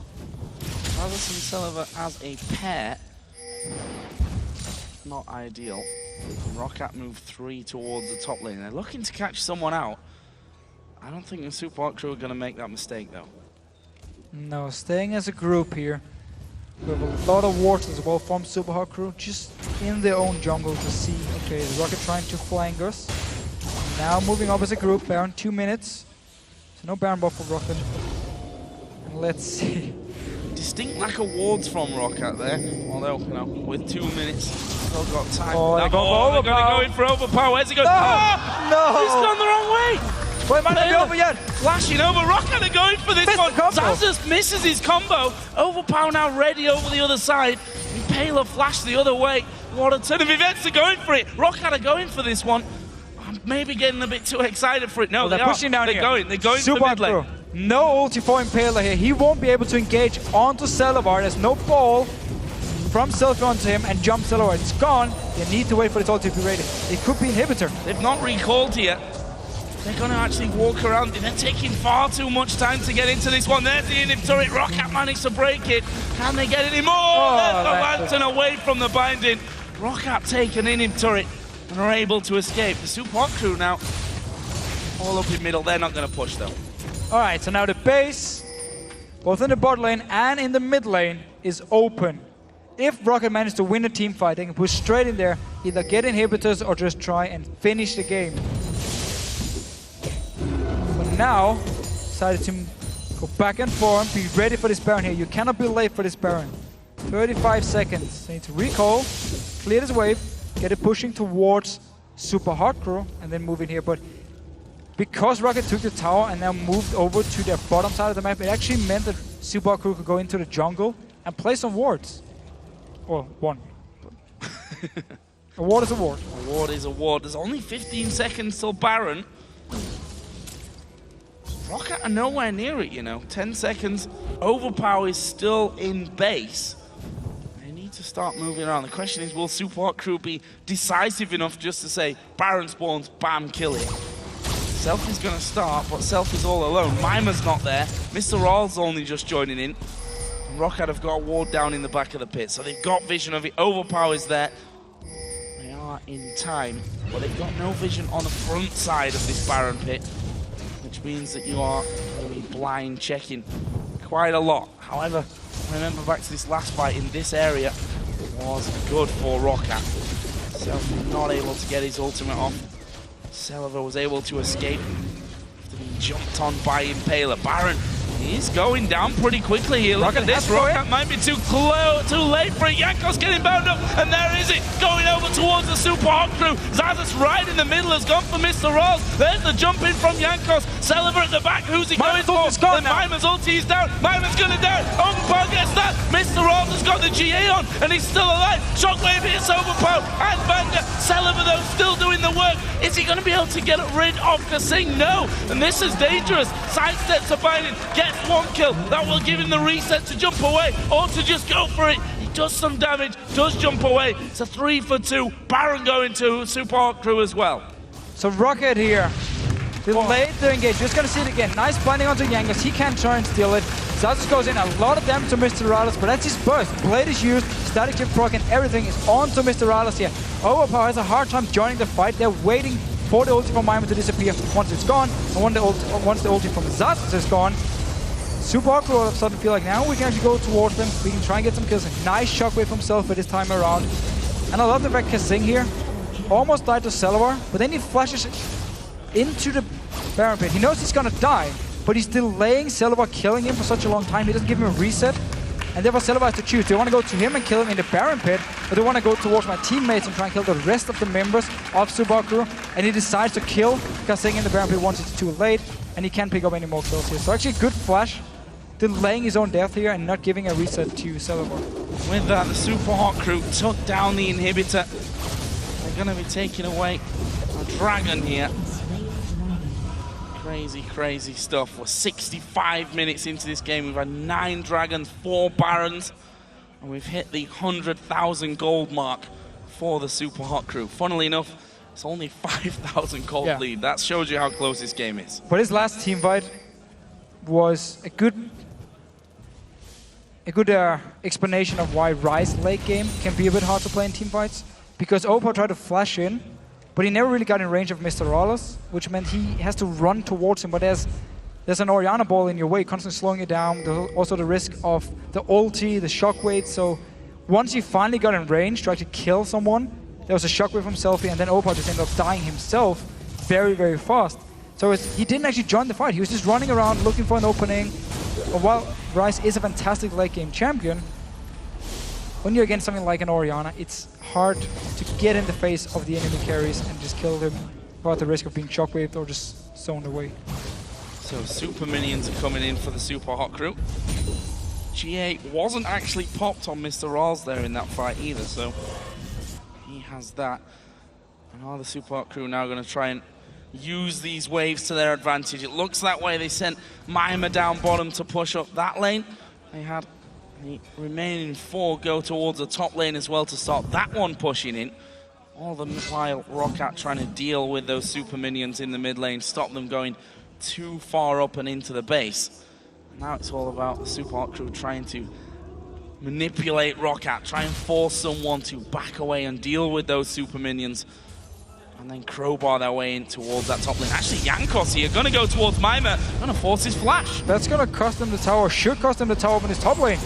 Xaxus and Celavar as a pair, not ideal. Roccat move 3 towards the top lane. They're looking to catch someone out. I don't think the Supa Crew are going to make that mistake though. No, staying as a group here. We have a lot of wards as well from Supa Crew, just in their own jungle to see, okay, is Roccat trying to flank us? Now moving up as a group, Baron 2 minutes. So no Baron buff for Roccat. And let's see. Distinct lack of wards from Roccat there, although, you know, with 2 minutes, still got time. Oh, they're going to go in for Overpower. Where's he going? No! He's gone the wrong way! Wait, might not be over yet! Flashing over, Roccat are going for this Missed one. the combo. Xaxus misses his combo. Overpower now ready over the other side. Impaler flashed the other way. What a turn of events, are going for it. Roccat are going for this one. I'm maybe getting a bit too excited for it. No, they're pushing down They're here. They're going for Supa mid lane. Crew. No ulti for Impaler here. He won't be able to engage onto Celavar. There's no ball from Selfie onto him and jump Celavar. It's gone. They need to wait for its ulti to be ready. It could be inhibitor. They've not recalled here. They're going to actually walk around. They're taking far too much time to get into this one. There's the inhib turret. Roccat managed to break it. Can they get any more? There's the lantern away from the binding. Roccat take an inhib turret and are able to escape. The Supa Crew now all up in middle. They're not going to push though. Alright, so now the base, both in the bot lane and in the mid lane, is open. If Roccat manages to win a team fight, they can push straight in there, either get inhibitors or just try and finish the game. But now, decided to go back and forth, be ready for this Baron here. You cannot be late for this Baron. 35 seconds. They need to recall, clear this wave, get it pushing towards Supa Crew, and then move in here. But because Roccat took the tower and now moved over to their bottom side of the map, it actually meant that Supa Crew could go into the jungle and play some wards. Or one. A ward is a ward. A ward is a ward. There's only 15 seconds till Baron. Roccat are nowhere near it, you know. 10 seconds. Overpower is still in base. They need to start moving around. The question is, will Supa Crew be decisive enough just to say, Baron spawns, bam, kill it? Selfie's going to start, but Selfie's all alone. Mimer's not there. Mr. Rawls only just joining in. Roccat have got a ward down in the back of the pit, so they've got vision of it. Overpower is there. They are in time, but they've got no vision on the front side of this Baron pit, which means that you are going to be blind checking quite a lot. However, remember back to this last fight in this area, it was good for Roccat. Selfie not able to get his ultimate off. Celavar was able to escape after being jumped on by Impaler. Baron He's going down pretty quickly here. Look at this. Roccat might be too late for it. Jankos getting bound up, and there is it. Going over towards the Supa Hot crew. Xaxus right in the middle has gone for Mr. Rolls. There's the jump in from Jankos. Celeber at the back. Who's he going for? Maima's ulti is down. Maima's gonna down. Overpower gets that. Mr. Rolls has got the GA on, and he's still alive. Shockwave hits Overpower and Banga. Celeber though still doing the work. Is he gonna be able to get rid of Kasing? No. And this is dangerous. Sidesteps to Biden. Gets one kill. That will give him the reset to jump away or to just go for it. He does some damage, does jump away. It's a 3 for 2. Baron going to Supa Hot crew as well. So Roccat here. Delayed the engage. Just gonna see it again. Nice blinding onto Jankos. He can't try and steal it. Xaxus goes in. A lot of damage to Mr. Rales, but that's his burst. Blade is used. Static chip proc and everything is on to Mr. Rales here. Overpower has a hard time joining the fight. They're waiting for the ulti from Maima to disappear once it's gone. And once the ulti from Xaxus is gone, Supa Hot crew all of a sudden feel like now we can actually go towards them. We can try and get some kills. Nice shockwave from Selfie this time around. And I love the fact Kasing here almost died to Celebar, but then he flashes into the Baron pit. He knows he's gonna die, but he's delaying Celebar killing him for such a long time. He doesn't give him a reset. And therefore Celebar has to choose. Do I want to go to him and kill him in the Baron pit, or do I want to go towards my teammates and try and kill the rest of the members of Supa Hot crew? And he decides to kill Kasing in the Baron pit once it's too late, and he can't pick up any more kills here. So actually a good flash, delaying his own death here and not giving a reset to Celebar. With that, the Supa Hot crew took down the inhibitor. They're going to be taking away a dragon here. Crazy stuff. We're 65 minutes into this game. We've had 9 dragons, 4 barons, and we've hit the 100,000 gold mark for the Supa Hot crew. Funnily enough, it's only 5,000 gold lead. That shows you how close this game is. But his last team fight was a good explanation of why Ryze late game can be a bit hard to play in team fights. Because Opa tried to flash in, but he never really got in range of Mr. Rales, which meant he has to run towards him. But there's an Orianna ball in your way, constantly slowing you down. There's also the risk of the ulti, the shockwave. So once he finally got in range to actually kill someone, there was a shockwave from Selfie, and then Opa just ended up dying himself very fast. So he didn't actually join the fight. He was just running around looking for an opening. But while Ryze is a fantastic late game champion, when you're against something like an Orianna, it's hard to get in the face of the enemy carries and just kill them without the risk of being shockwaved or just zoned away. So super minions are coming in for the Supa Hot crew. GA wasn't actually popped on Mr. Rales there in that fight either, so he has that. And are the Supa Hot crew now going to try and use these waves to their advantage? It looks that way. They sent Maima down bottom to push up that lane. They had the remaining 4 go towards the top lane as well to start that one pushing in. All the while Roccat trying to deal with those super minions in the mid lane, stop them going too far up and into the base. And now it's all about the Supa Hot crew trying to manipulate Roccat, try and force someone to back away and deal with those super minions, and then crowbar their way in towards that top lane. Actually, Jankos here, gonna go towards Maima, gonna force his flash. That's gonna cost him the tower, should cost him the tower in his top lane.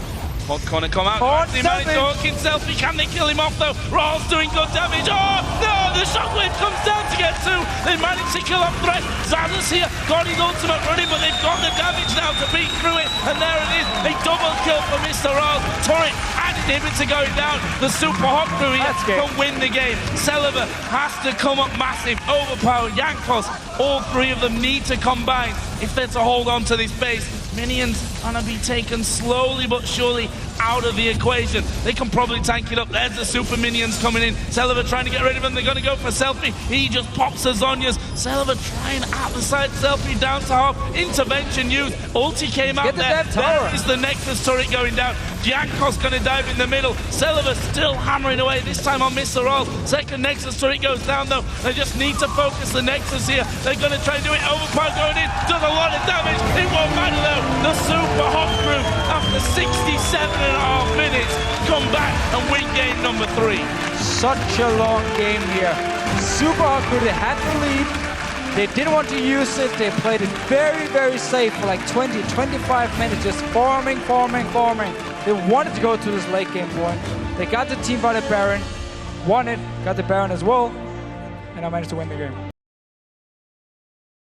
Pod gonna come out. Selfie, can they kill him off though? Rolls doing good damage. Oh no, the shockwave comes down to get 2. They managed to kill off Threat. Xaxus here, got his ultimate running, but they've got the damage now to beat through it. And there it is, a double kill for Mr. Rolls. Turret and inhibitor going down. The Supa Hot crew here can win the game. Celeber has to come up massive. Overpower, Jankos, all 3 of them need to combine if they're to hold on to this base. Minions gonna be taken slowly but surely out of the equation. They can probably tank it up. There's the super minions coming in. Celeber trying to get rid of him. They're gonna go for Selfie. He just pops the Zhonya's. Celeber trying at the side. Selfie down to half. Intervention used. Ulti came out there. There is the Nexus turret going down. Jankos gonna dive in the middle. Celeber still hammering away, this time on Mr. Rolls. Second Nexus turret goes down though. They just need to focus the Nexus here. They're gonna try and do it. Overpower going in. Does a lot of damage. It won't matter though. The Supa Hot crew, after 67.5 minutes, come back and win game number 3. Such a long game here. Supa Hot crew, they had the lead. They didn't want to use it. They played it very safe for like 20-25 minutes, just farming. They wanted to go to this late game point. They got the team by the Baron, won it, got the Baron as well, and I managed to win the game.